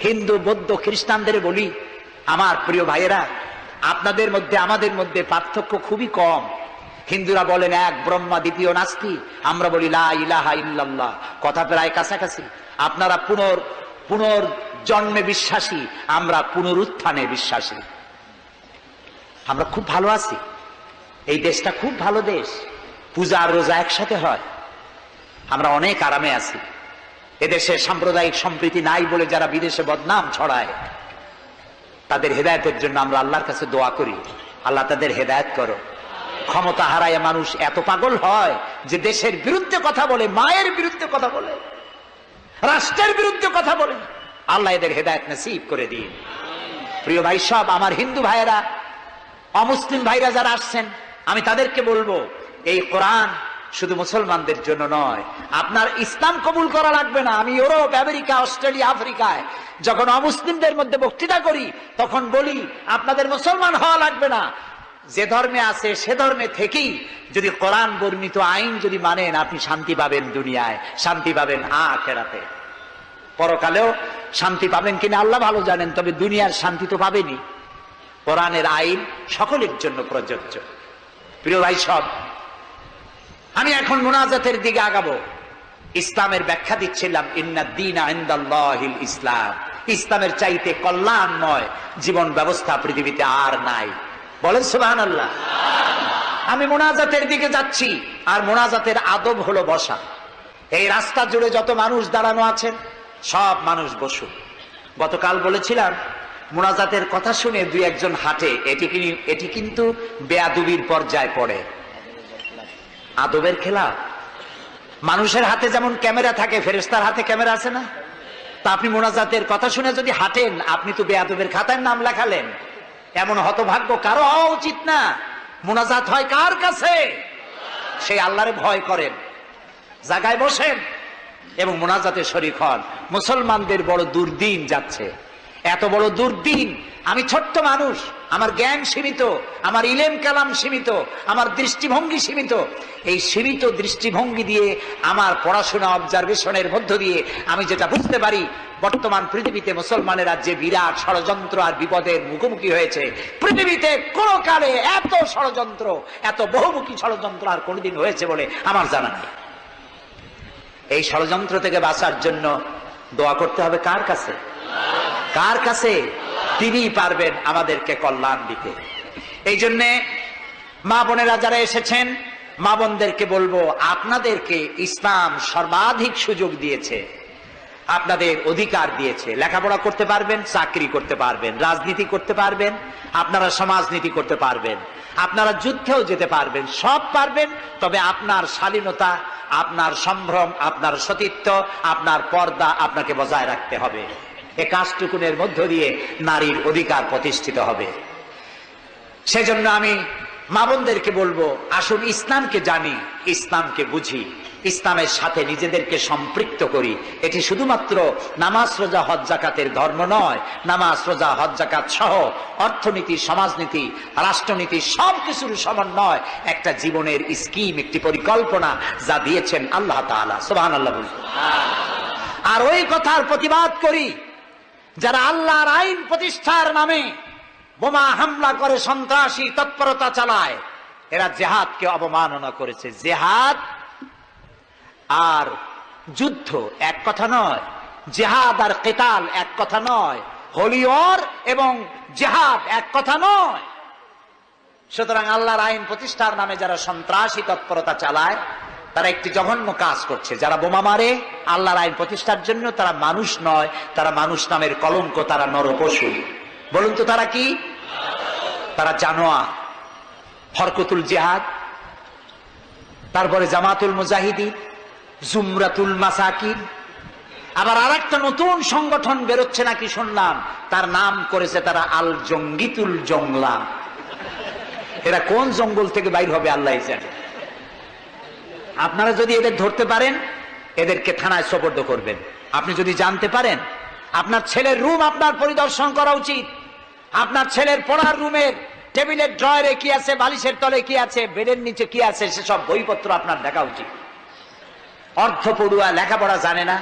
হিন্দু, বৌদ্ধ, খ্রিস্টানদের বলি, আমার প্রিয় ভাইয়েরা, আপনাদের মধ্যে আমাদের মধ্যে পার্থক্য খুবই কম। হিন্দুরা বলেন এক ব্রহ্মা, দ্বিতীয় নাস্তি, আমরা বলি লা ইলাহা ইল্লাল্লাহ, কথা প্রায় কাছাকাছি। আপনারা পুনর্জন্মে বিশ্বাসী, আমরা পুনরুত্থানে বিশ্বাসী। আমরা খুব ভালো আছি, এই দেশটা খুব ভালো দেশ, পূজা আর রোজা একসাথে হয়, আমরা অনেক আরামে আছি। এদেশে সাম্প্রদায়িক সম্প্রীতি নাই বলে যারা বিদেশে বদনাম ছড়ায়, তাদের হেদায়েতের জন্য আমরা আল্লাহর কাছে দোয়া করি, আল্লাহ তাদের হেদায়েত করো। ক্ষমতা হারায় মানুষ এত পাগল হয় যে দেশের বিরুদ্ধে কথা বলে, মায়ের বিরুদ্ধে কথা বলে, রাষ্ট্রের বিরুদ্ধে কথা বলে। আল্লাহ এদের হেদায়েত নসিব করে দিন। প্রিয় ভাই সব, আমার হিন্দু ভাইয়েরা, অমুসলিম ভাইরা যারা আসছেন, আমি তাদেরকে বলবো, এই কোরআন শুধু মুসলমানদের জন্য নয়। আপনার ইসলাম কবুল করা লাগবে না। আমি ইউরোপ, আমেরিকা, অস্ট্রেলিয়া, আফ্রিকায় যখন অমুসলিমদের মধ্যে বক্তৃতা করি, তখন বলি আপনাদের মুসলমান হওয়া লাগবে না। যে ধর্মে আছে সে ধর্মে থেকেই যদি কোরআন বর্ণিত আইন যদি মানেন, আপনি শান্তি পাবেন দুনিয়ায়, শান্তি পাবেন আখিরাতে। পরকালেও শান্তি পাবেন কিনা আল্লাহ ভালো জানেন, তবে দুনিয়ার শান্তি তো পাবেনই। কোরআনের আইন সকলের জন্য প্রযোজ্য। প্রিয় ভাই সব, আমি এখন মুনাজাতের দিকে আগাবো। ইসলামের ব্যাখ্যা দিচ্ছিলাম, ইন্নাদ-দীনা ইনদাল্লাহিল ইসলাম। ইসলামের চাইতে কল্যাণময় জীবন ব্যবস্থা পৃথিবীতে আর নাই। বলেন সুবহানাল্লাহ। আমি মুনাজাতের দিকে যাচ্ছি, আর মুনাজাতের আদব হলো বসা। এই রাস্তা জুড়ে যত মানুষ দাঁড়ানো আছেন, সব মানুষ বসুন। গতকাল বলেছিলাম, মুনাজাতের কথা শুনে দুই একজন হাঁটে, এটি কিন্তু বেয়াদবির পর্যায়ে পড়ে। আদবের খেলা। মানুষের হাতে যেমন ক্যামেরা থাকে, ফেরেশতার হাতে ক্যামেরা আছে না? তা আপনি মোনাজাতের কথা শুনে যদি হাঁটেন, আপনি তো বেয়াদবের খাতায় নাম লেখালেন। এমন হতভাগ্য কারো হওয়া উচিত না। মোনাজাত হয় কার কাছে? সেই আল্লাহরে ভয় করেন, জায়গায় বসেন এবং মোনাজাতে শরীক হন। মুসলমানদের বড় দুর্দিন যাচ্ছে, এত বড় দুর্দিন। আমি ছোট্ট মানুষ, আমার জ্ঞান সীমিত, আমার ইলেম কালাম সীমিত, আমার দৃষ্টিভঙ্গি সীমিত। এই সীমিত দৃষ্টিভঙ্গি দিয়ে, আমার পড়াশোনা অবজারভেশনের মধ্য দিয়ে আমি যেটা বুঝতে পারি, বর্তমান পৃথিবীতে মুসলমানেরা যে বিরাট ষড়যন্ত্র আর বিপদের মুখোমুখি হয়েছে, পৃথিবীতে কোন কালে এত ষড়যন্ত্র, এত বহুমুখী ষড়যন্ত্র আর কোনদিন হয়েছে বলে আমার জানা নেই। এই ষড়যন্ত্র থেকে বাঁচার জন্য দোয়া করতে হবে কার কাছে? কার কাছে? তিনি পারবেন আমাদেরকে কল্যাণ দিতে। এই জন্যে মা বোনেরা যারা এসেছেন, মা বোনদেরকে বলবো, আপনাদেরকে ইসলাম সর্বাধিক সুযোগ দিয়েছে, আপনাদের অধিকার দিয়েছে। লেখাপড়া করতে পারবেন, চাকরি করতে পারবেন, রাজনীতি করতে পারবেন, আপনারা সমাজনীতি করতে পারবেন, আপনারা যুদ্ধেও যেতে পারবেন, সব পারবেন। তবে আপনার শালীনতা, আপনার সম্ভ্রম, আপনার সতীত্ব, আপনার পর্দা আপনাকে বজায় রাখতে হবে। এ কাজটুকুনের মধ্য দিয়ে নারীর অধিকার প্রতিষ্ঠিত হবে। সেজন্য আমি মা বোনদেরকে বলবো, আসুন ইসলামকে জানি, ইসলামকে বুঝি, ইসলামের সাথে নিজেদেরকে সম্পৃক্ত করি। এটি শুধুমাত্র নামাজ রোজা হজ জাকাতের ধর্ম নয়। নামাজ রোজা হজ জাকাত সহ অর্থনীতি, সমাজনীতি, রাষ্ট্রনীতি সবকিছুর সমন্বয় একটা জীবনের স্কিম, একটি পরিকল্পনা যা দিয়েছেন আল্লাহ তাআলা। সুবহানাল্লাহ। আর ওই কথার প্রতিবাদ করি যারা আল্লাহর আইন প্রতিষ্ঠার নামে বোমা হামলা করে, সন্ত্রাসী তৎপরতা চালায়। এরা জিহাদকে অবমাননা করেছে। জিহাদ আর যুদ্ধ এক কথা নয়, জিহাদ আর কিতাল এক কথা নয়, হোলি ওয়ার এবং জিহাদ এক কথা নয়। সুতরাং আল্লাহর আইন প্রতিষ্ঠার নামে যারা সন্ত্রাসী তৎপরতা চালায়, তারা একটি জঘন্য কাজ করছে। যারা বোমা মারে আল্লাহর আইন প্রতিষ্ঠার জন্য, তারা মানুষ নয়, তারা মানুষ নামের কলঙ্ক, তারা নরপশু। বলুন তো তারা কি? তারা জানোয়ার। হরকতুল জিহাদ, তারপরে জামাতুল মুজাহিদিন, জুমরাতুল মাসাকিন, আবার আরেকটা নতুন সংগঠন বেরোচ্ছে নাকি শুনলাম, তার নাম করেছে তারা আল জঙ্গিতুল জংলা। এরা কোন জঙ্গল থেকে বাইর হবে আল্লাহ জানে। আপনারা যদি এদের ধরতে পারেন, এদেরকে থানায় সোপর্দ করবেন। আপনি যদি জানতে পারেন, আপনার ছেলের রুম আপনার পরিদর্শন করা উচিত। আপনার ছেলের পড়ার রুমের টেবিলের ড্রয়ারে কি আছে, বালিশের তলে কি আছে, বেডের নিচে কি আছে, সেসব বইপত্র আপনার দেখা উচিত। অর্ধ পড়ুয়া, লেখাপড়া জানে না,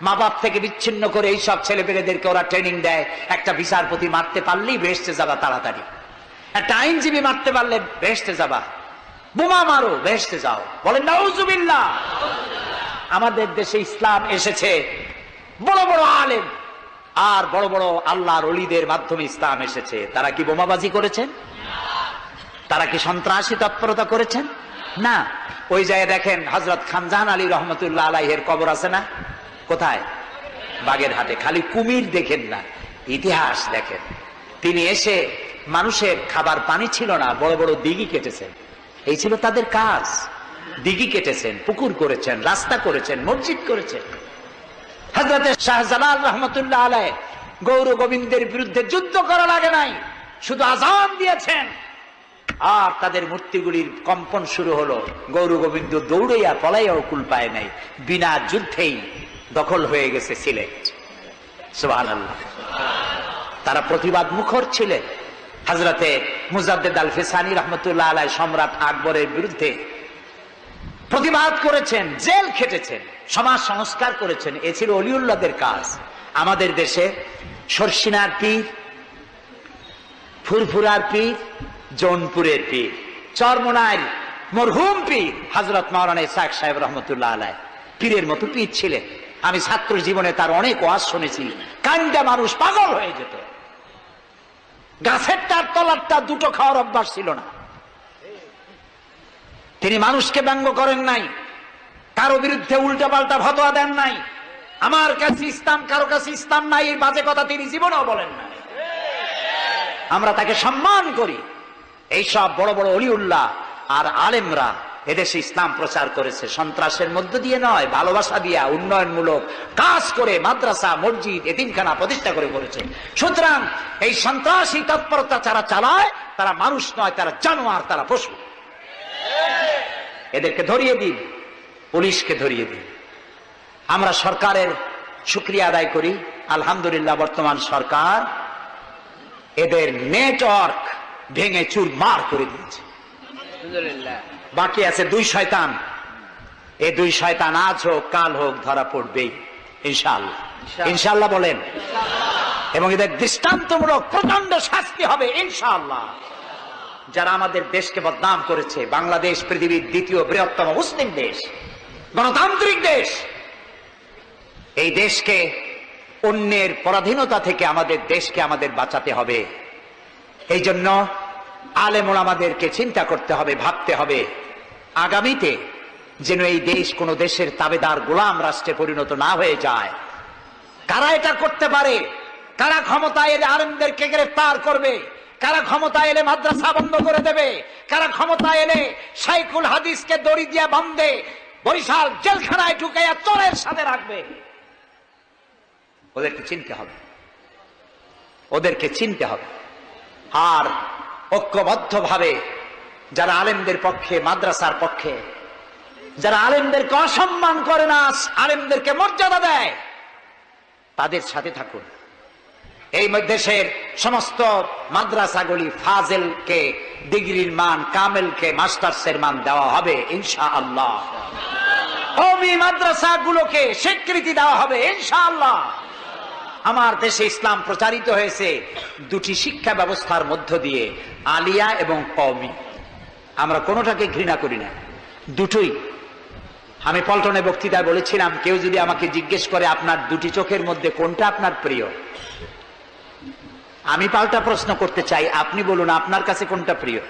মা বাপ থেকে বিচ্ছিন্ন করে এইসব ছেলে পেলেদেরকে ওরা ট্রেনিং দেয়। একটা বিচারপতি মারতে পারলেই বেহেশতে যাবা তাড়াতাড়ি, একটা আইনজীবী মারতে পারলে বেহেশতে যাবা, বোমা মারো বেহেশতে যাও। বলেন নাউজুবিল্লাহ। আমাদের দেশে ইসলাম এসেছে বড় বড় আলেম আর বড় বড় আল্লাহর ওলিদের মাধ্যমে ইসলাম এসেছে। তারা কি বোমাবাজি করেছেন? তারা কি সন্ত্রাসী তৎপরতা করেছেন? না। ওই জায়গায় দেখেন হযরত খানজাহান আলী রহমতুল্লাহ আলাইহির কবর আছে না? কোথায়? বাগেরহাটে। খালি কুমির দেখেন না, ইতিহাস দেখেন। তিনি এসে, মানুষের খাবার পানি ছিল না, বড় বড় দিঘি কেটেছেন। এই ছিল তাদের কাজ। দিঘি কেটেছেন, পুকুর করেছেন, রাস্তা করেছেন, মসজিদ করেছেন। হযরত শাহজালাল রহমতুল্লাহ আলাইহি গৌর গোবিন্দের বিরুদ্ধে যুদ্ধ করা লাগে নাই, শুধু আযান দিয়েছেন। আর তাদের মূর্তিগুলির কম্পন শুরু হলো। গৌর গোবিন্দ দৌড়াইয়া পলাইয়াও কুল পায় নাই, বিনা যুদ্ধেই দখল হয়ে গেছে সিলেট। সুবহানাল্লাহ। তারা প্রতিবাদ মুখর ছিলেন। হযরতে মুজাদ্দেদ আল ফিসানি রহমতুল্লাহ আলাইহি সম্রাট আকবরের বিরুদ্ধে প্রতিবাদ করেছেন, জেল খেটেছেন, সমাজ সংস্কার করেছেন। এ ছিল অলিউল্লাহদের কাজ। আমাদের দেশে শর্ষিনার পীর, ফুরফুরার পীর, জৌনপুরের পীর, চরমোনাইর মরহুম পীর হযরত মাওলানা ইসহাক সাহেব রহমতুল্লাহ আলাইহি পীরের মতো পীর ছিলেন। আমি ছাত্র জীবনে তার অনেক ওয়াজ শুনেছি। কান্দা মানুষ পাগল হয়ে যেত। গাছের তার তলারটা দুটো খাওয়ার অভ্যাস ছিল না। তিনি মানুষকে ব্যঙ্গ করেন নাই, কারো বিরুদ্ধে উল্টা পাল্টা ফতোয়া দেন নাই। আমার কাছে ইসলাম, কারো কাছে ইসলাম নাই, এই বাজে কথা তিনি জীবনেও বলেন নাই। আমরা তাকে সম্মান করি। এইসব বড় বড় অলিউল্লাহ আর আলেমরা এদেশে ইসলাম প্রচার করেছে সন্ত্রাসের মধ্য দিয়ে নয়, ভালোবাসা দিয়া উন্নয়নমূলক কাজ করে মাদ্রাসা, মসজিদ, এতিমখানা প্রতিষ্ঠা করে করেছে। সুতরাং এই সন্ত্রাসী তৎপরতা যারা চালায় তারা মানুষ নয়, তারা জানোয়ার, তারা পশু। এদেরকে ধরিয়ে দিন, পুলিশকে ধরিয়ে দিন। আমরা সরকারের শুকরিয়া আদায় করি, আলহামদুলিল্লাহ বর্তমান সরকার এদের নেটওয়ার্ক ভেঙে চুরমার করে দিয়েছে। বাকি আছে দুই শয়তান, এই দুই শয়তান আজ হোক কাল হোক ধরা পড়বেই ইনশাআল্লাহ। ইনশাআল্লাহ বলেন। এবং এদের দৃষ্টান্তমূলক প্রচন্ড শাস্তি হবে ইনশাআল্লাহ। যারা আমাদের দেশকে বদনাম করেছে, বাংলাদেশ পৃথিবীর দ্বিতীয় বৃহত্তম মুসলিম দেশ, গণতান্ত্রিক দেশ, এই দেশকে অন্যের পরাধীনতা থেকে আমাদের দেশকে আমাদের বাঁচাতে হবে। এই জন্য আলেম ওলামাদেরকে চিন্তা করতে হবে, ভাবতে হবে আগামীতে যেন এই দেশ কোন দেশের তাবেদার গোলাম রাষ্ট্রে পরিণত না হয়ে যায়। কারা এটা করতে পারে? কারা ক্ষমতায় এলে আলেমদেরকে গ্রেফতার করবে? কারা ক্ষমতায় এলে মাদ্রাসা বন্ধ করে দেবে? কারা ক্ষমতায় এলে শাইখুল হাদিসকে দড়ি দিয়া বাঁধে বরিশাল জেলখানায় ঢুকাইয়া চোরের সাথে রাখবে? ওদেরকে চিনতে হবে, ওদেরকে চিনতে হবে। আর ঐক্যবদ্ধভাবে যারা আলেমদের পক্ষে, মাদ্রাসার পক্ষে, যারা আলেমদেরকে অসম্মান করে না, আলেমদেরকে মর্যাদা দেয়, তাদের সাথে থাকুন। এই দেশের সমস্ত মাদ্রাসাগুলি ফাজেলকে ডিগ্রির মান, কামেলকে মাস্টার্সের মান দেওয়া হবে ইনশাআল্লাহ। কওমি মাদ্রাসাগুলোকে স্বীকৃতি দেওয়া হবে ইনশাআল্লাহ। আমার দেশে ইসলাম প্রচারিত হয়েছে দুটি শিক্ষা ব্যবস্থার মধ্য দিয়ে, আলিয়া এবং কওমি। আমরা কোনোটাকে ঘৃণা করি না, দুটোই। আমি পল্টনে বক্তৃতায় বলেছিলাম, কেউ যদি আমাকে জিজ্ঞেস করে আপনার দুটি চোখের মধ্যে কোনটা আপনার প্রিয়, আমি পাল্টা প্রশ্ন করতে চাই, আপনি বলুন আপনার কাছে কোনটা প্রিয়?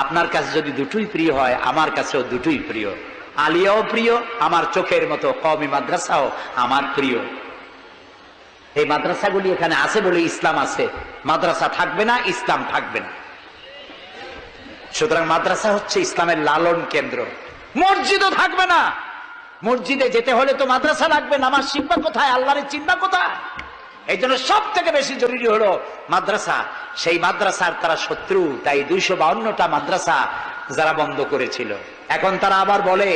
আপনার কাছে যদি দুটোই প্রিয় হয়, আমার কাছেও দুটোই প্রিয়। আলিয়াও প্রিয় আমার চোখের মতো, কওমি মাদ্রাসাও আমার প্রিয়। এই মাদ্রাসাগুলি এখানে আছে বলে ইসলাম আছে, মাদ্রাসা থাকবে না, ইসলাম থাকবে না। সুতরাং মাদ্রাসা হচ্ছে ইসলামের লালন কেন্দ্র। মসজিদও থাকবে না, মসজিদে যেতে হলে তো মাদ্রাসা লাগবে। নামাজ শিখবা কোথায়? আল্লাহরে চিনবা কোথায়? এই জন্য সব থেকে বেশি জরুরি হলো মাদ্রাসা। সেই মাদ্রাসার তারা শত্রু, তাই 252টা মাদ্রাসা যারা বন্ধ করেছিল, এখন তারা আবার বলে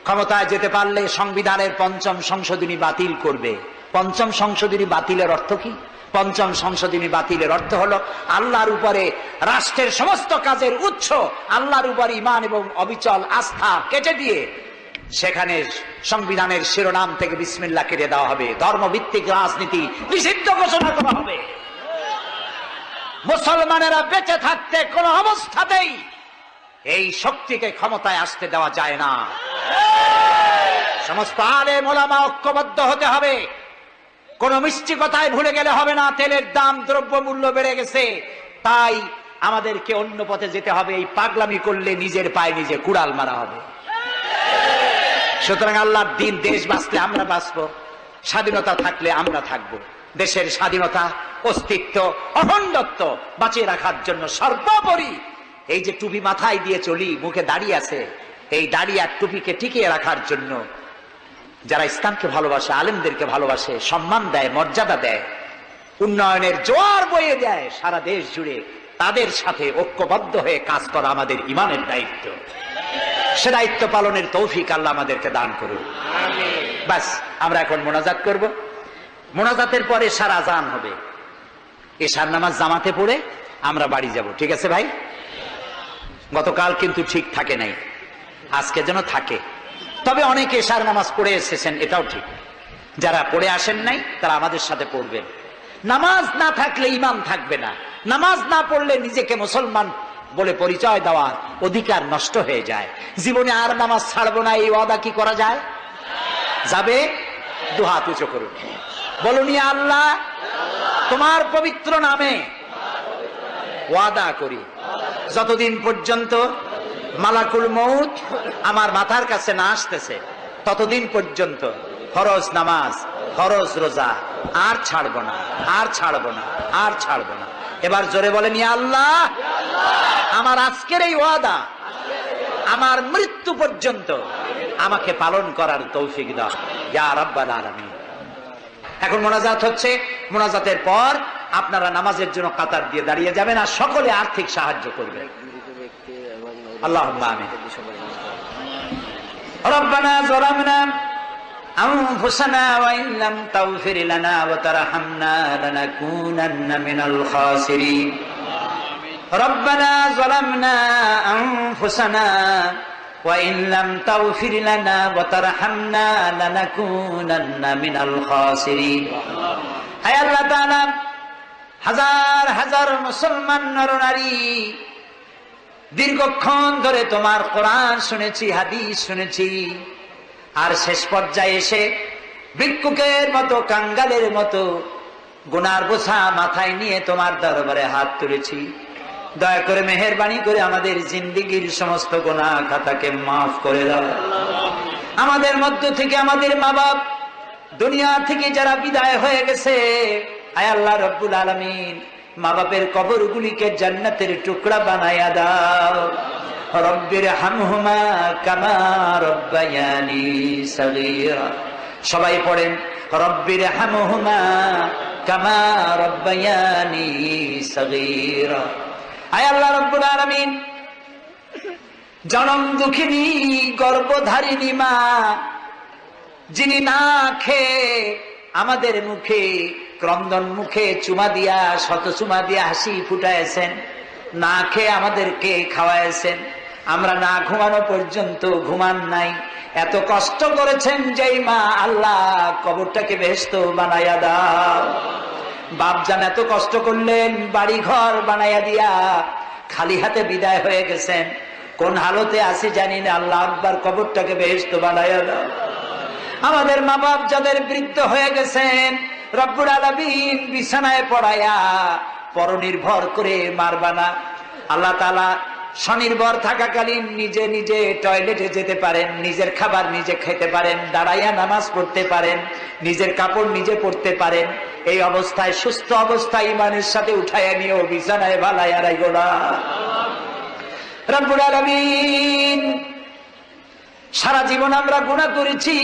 ক্ষমতায় যেতে পারলে সংবিধানের 5ম সংশোধনী বাতিল করবে। 5ম সংশোধনী বাতিলের অর্থ কি? 5ম সংশোধনী বাতিলের অর্থ হলো আল্লাহর উপরে রাষ্ট্রের সমস্ত কাজের উৎস আল্লাহর উপর ঈমান এবং অবিচল আস্থা কেটে দিয়ে সেখানে সংবিধানের শিরোনাম থেকে বিসমিল্লাহ কেটে দেওয়া হবে। ধর্মভিত্তিক রাজনীতি নিষিদ্ধ ঘোষণা করা হবে। মুসলমানেরা বেঁচে থাকতে কোন অবস্থাতেই এই শক্তিকে ক্ষমতায় আসতে দেওয়া যায় না। সমস্ত আলেম ওলামা ঐক্যবদ্ধ হতে হবে। কোন মিষ্টি কথায় ভুলে গেলে হবে না। তেলের দাম, দ্রব্যমূল্য বেড়ে গেছে, তাই আমাদেরকে অন্য পথে যেতে হবে। এই পাগলামি করলে নিজের পায়ে নিজে কুড়াল মারা হবে। সুতরাং আল্লাহর দিন, দেশ বাঁচলে আমরা বাঁচবো, স্বাধীনতা থাকলে আমরা থাকবো। দেশের স্বাধীনতা, অস্তিত্ব, অখণ্ডত্ব বাঁচিয়ে রাখার জন্য সর্বোপরি এই যে টুপি মাথায় দিয়ে চলি, মুখে দাড়ি আছে, এই দাড়ি আর টুপিকে টিকিয়ে রাখার জন্য যারা ইসলামকে ভালোবাসে, আলেমদেরকে ভালোবাসে, সম্মান দেয়, মর্যাদা দেয়, উন্নয়নের জোয়ার বয়ে দেয় সারা দেশ জুড়ে, তাদের সাথে ঐক্যবদ্ধ হয়ে কাজ করা আমাদের ঈমানের দায়িত্ব। সে দায়িত্ব পালনের তৌফিক আল্লাহ আমাদেরকে দান করুন। বাস, আমরা এখন মোনাজাত করব। মোনাজাতের পরে এশার আজান হবে। এশার নামাজ জামাতে পড়ে আমরা বাড়ি যাব। ঠিক আছে ভাই? গতকাল কিন্তু ঠিক থাকে নাই, আজকে যেন থাকে। তবে অনেকে এশার নামাজ পড়ে এসেছেন, এটাও ঠিক। যারা পড়ে আসেন নাই তারা আমাদের সাথে পড়বেন। নামাজ না থাকলে ঈমান থাকবে না। নামাজ না পড়লে নিজেকে মুসলমান বলে পরিচয় দেওয়ার অধিকার নষ্ট হয়ে যায়। জীবনে আর নামাজ ছাড়বো না, এই ওয়াদা কি করা যায়? যাবে? দুহাত উঁচু করুন, বলুন ইয়া আল্লাহ, তোমার পবিত্র নামে ওয়াদা করি, যতদিন পর্যন্ত মালাকুল মউত আমার মাথার কাছে না আসতেছে ততদিন পর্যন্ত ফরজ নামাজ, ফরজ রোজা আর ছাড়বো না, আর ছাড়বো না, আর ছাড়বো না। এবার জোরে বলেন ইয়া আল্লাহ, আমার আজকের এই ওয়াদা আমার মৃত্যু পর্যন্ত আমাকে পালন করার তৌফিক দাও ইয়া রাব্বাল আলামিন। এখন মোনাজাত হচ্ছে, মোনাজাতের পর আপনারা নামাজের জন্য কাতার দিয়ে দাঁড়িয়ে যাবেন আর সকলে আর্থিক সাহায্য করবেন। আল্লাহুম্মা আমিন। রব্বানা যালামনা আনফুসানা ওয়া ইন লাম তাগফির লানা ওয়া তারহামনা লানাকুনান্না মিনাল খাসিরিন। রব্বানা যালামনা আনফুসানা ওয়া ইন লাম তাগফির লানা ওয়া তারহামনা লানাকুনান্না মিনাল খাসিরিন। হে আল্লাহ তাআলা, হাজার হাজার মুসলমান নরনারী দীর্ঘক্ষণ ধরে তোমার কোরআন শুনেছি, হাদিস শুনেছি, আর শেষ পর্যায়ে এসে ভিক্ষুকের মতো, কাঙ্গালের মতো গুনার বোঝা মাথায় নিয়ে তোমার দরবারে হাত তুলেছি। দয়া করে মেহেরবানি করে আমাদের জিন্দেগীর সমস্ত গুনাহ খাতাকে মাফ করে দাও। আমাদের মধ্য থেকে আমাদের মা বাপ দুনিয়া থেকে যারা বিদায় হয়ে গেছে, আয় আল্লাহ রব্বুল আলামিন, মা বাপের কবরগুলিকে জান্নাতের টুকরা বানায়া দাও। রব্বির হামহুমা কামা রব্বায়ানি সগীরা। সবাই পড়েন, রব্বির হামহুমা কামা রব্বায়ানি সগীরা। আয় আল্লাহ রব্বুল আলামিন, জনম দুঃখিনী গর্ভধারিণী মা, যিনি না খেয়ে আমাদের মুখে, ক্রন্দন মুখে চুমা দিয়া, শত চুমা দিয়া হাসি ফুটাইছেন, না খেয়ে আমাদেরকে খাওয়াইছেন, আমরা না ঘুমানো পর্যন্ত ঘুমান নাই, এত কষ্ট করেছেন যেই মা, আল্লাহ কবরটাকে বেহেশত বানাইয়া দাও। বাপজান এত কষ্ট করলেন, বাড়ি ঘর বানাইয়া দিয়া খালি হাতে বিদায় হয়ে গেছেন, কোন হালতে আছি জানি না, আল্লাহ আকবার, কবরটাকে বেহেশত বানাইয়া দাও। আমাদের মা বাপ যাদের বৃদ্ধ হয়ে গেছেন, রব্বুল আলামিন বিছানায় পড়ায়া পরনির্ভর করে মারবা না। আল্লাহ তাআলা স্বনির্ভর থাকাকালীন নিজে নিজে টয়লেটে যেতে পারেন, নিজের খাবার নিজে খেতে পারেন, দাঁড়াইয়া নামাজ পড়তে পারেন, নিজের কাপড় নিজে পরতে পারেন। এই অবস্থায়, সুস্থ অবস্থায় ইমানের সাথে উঠাইয়া নিয়েও বিছানায় ভালাইয়া রাখো না। রব্বুল আলামিন, সারা জীবন আমরা গুনাহ করেছি,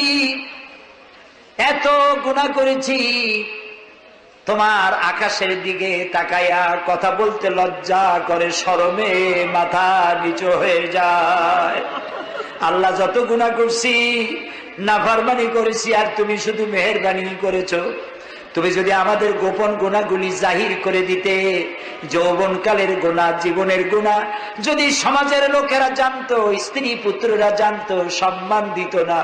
এত গুনাহ করেছি, তোমার আকাশের দিকে তাকাইয়া কথা বলতে লজ্জা করে, শরমে মাথা নিচু হয়ে যায়। আল্লাহ, যত গুনাহ করছি, নাফরমানি করেছি, আর তুমি শুধু মেহেরবানি করেছো। তুমি যদি আমাদের গোপন গুনাহগুলি জাহির করে দিতে, যৌবনকালের গুনাহ, জীবনের গুনাহ যদি সমাজের লোকেরা জানতো, স্ত্রী পুত্ররা জানতো, সম্মান দিত না।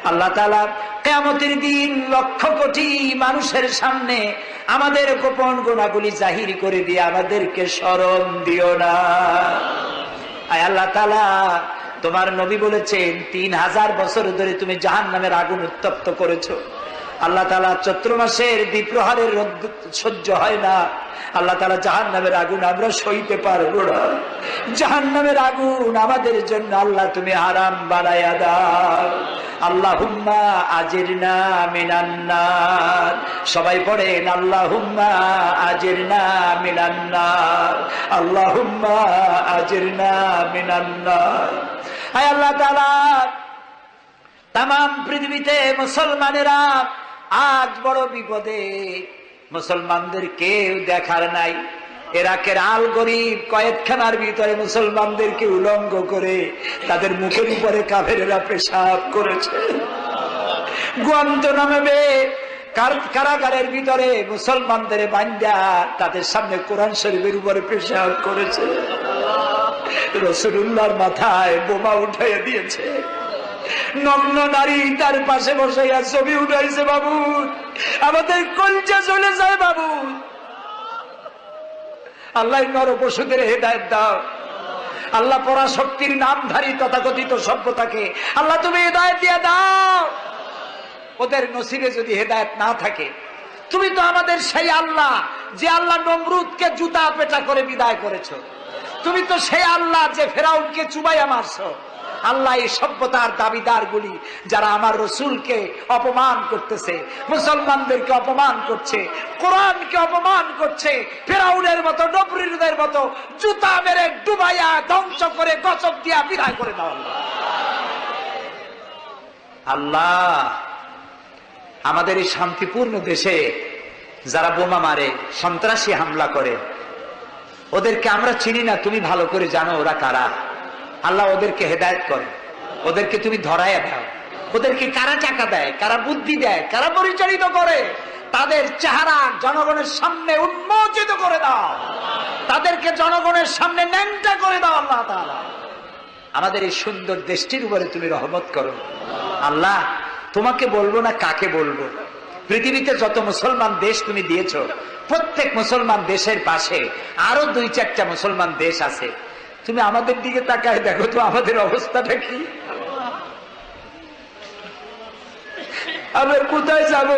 আল্লাহ তাআলা কিয়ামতের দিন লক্ষ কোটি মানুষের সামনে আমাদের গোপন গুনাহগুলি জাহির করে দিয়ে আমাদেরকে শরম দিও না। আয় আল্লাহ তাআলা, তোমার নবী বলেছেন 3000 বছর ধরে তুমি জাহান্নামের আগুন উত্তপ্ত করেছো। আল্লাহ তাআলা চৈত্র মাসের দ্বিপ্রহরের রোদ সহ্য হয় না। আল্লাহ তাআলা জাহান্নামের আগুন আমরা সইতে পারবো না। জাহান্নামের আগুন আমাদের জন্য আল্লাহ তুমি হারাম বানায়া দাও। আল্লাহুম্মা আজিরনা মিনান নার। সবাই পড়েন, আল্লাহুম্মা আজিরনা মিনান নার, আল্লাহুম্মা আজিরনা মিনান নার। আয় আল্লাহ তাআলা, তাম পৃথিবীতে মুসলমানেরা আজ বড় বিপদে। মুসলমানদের কেউ দেখার নাই। ইরাকের আল গরিব কয়েকখানার ভিতরে মুসলমানদেরকে উলঙ্গ করে তাদের মুখের উপরে কাফেরেরা পেশাব করেছে। গুয়ান্তানামো কারাগারের ভিতরে মুসলমানদের বান্দা তাদের সামনে কোরআন শরীফের উপরে পেশাব করেছে। রাসূলুল্লাহর মাথায় বোমা উঠাইয়া দিয়েছে। নগ্ন নারী তার পাশে বসাইয়া ছবি উঠাইছে। বাবু, আমাদের কলজা চলে যায় বাবু। আল্লাহ নর পশুদের হেদায়েত দাও। আল্লাহ পরাশক্তির নামধারী তথাকথিত সভ্যতাকে আল্লাহ তুমি হেদায়েত দিয়ে দাও। ওদের নসিবে যদি হেদায়েত না থাকে, তুমি তো আমাদের সেই আল্লাহ যে আল্লাহ নমরুদকে জুতা পেটা করে বিদায় করেছো। তুমি তো সেই আল্লাহ যে ফেরাউনকে চুবাইয়া মারছো। আল্লাহ এই সভ্যতার দাবিদার গুলি যারা আমার রসুলকে অপমান করতেছে, মুসলমানদেরকে অপমান করছে, কোরআনকে অপমান করছে, ফেরাউনের মতো নবরীদের মতো জুতা মেরে ডুবাইয়া ধ্বংস করে গজব দিয়া বিদায় করে দাও আল্লাহ। আমাদের এই শান্তিপূর্ণ দেশে যারা বোমা মারে, সন্ত্রাসী হামলা করে, ওদেরকে আমরা চিনি না, তুমি ভালো করে জানো ওরা কারা। আল্লাহ ওদেরকে হেদায়েত করে, ওদেরকে তুমি ধরাইয়া দাও। ওদেরকে কারা টাকা দেয়, কারা বুদ্ধি দেয়, কারা পরিচালিত করে, তাদের চেহারা জনগণের সামনে উন্মোচিত করে দাও, তাদেরকে জনগণের সামনে ন্যাংটা করে দাও আল্লাহ তাআলা। আমাদের এই সুন্দর দেশটির উপরে তুমি রহমত করো আল্লাহ। তোমাকে বলবো না কাকে বলবো, পৃথিবীতে যত মুসলমান দেশ তুমি দিয়েছো, প্রত্যেক মুসলমান দেশের পাশে আরো 2-4টা মুসলমান দেশ আছে। তুমি আমাদের দিকে তাকায় দেখো তো আমাদের অবস্থাটা কি, আমরা কোথায় যাব?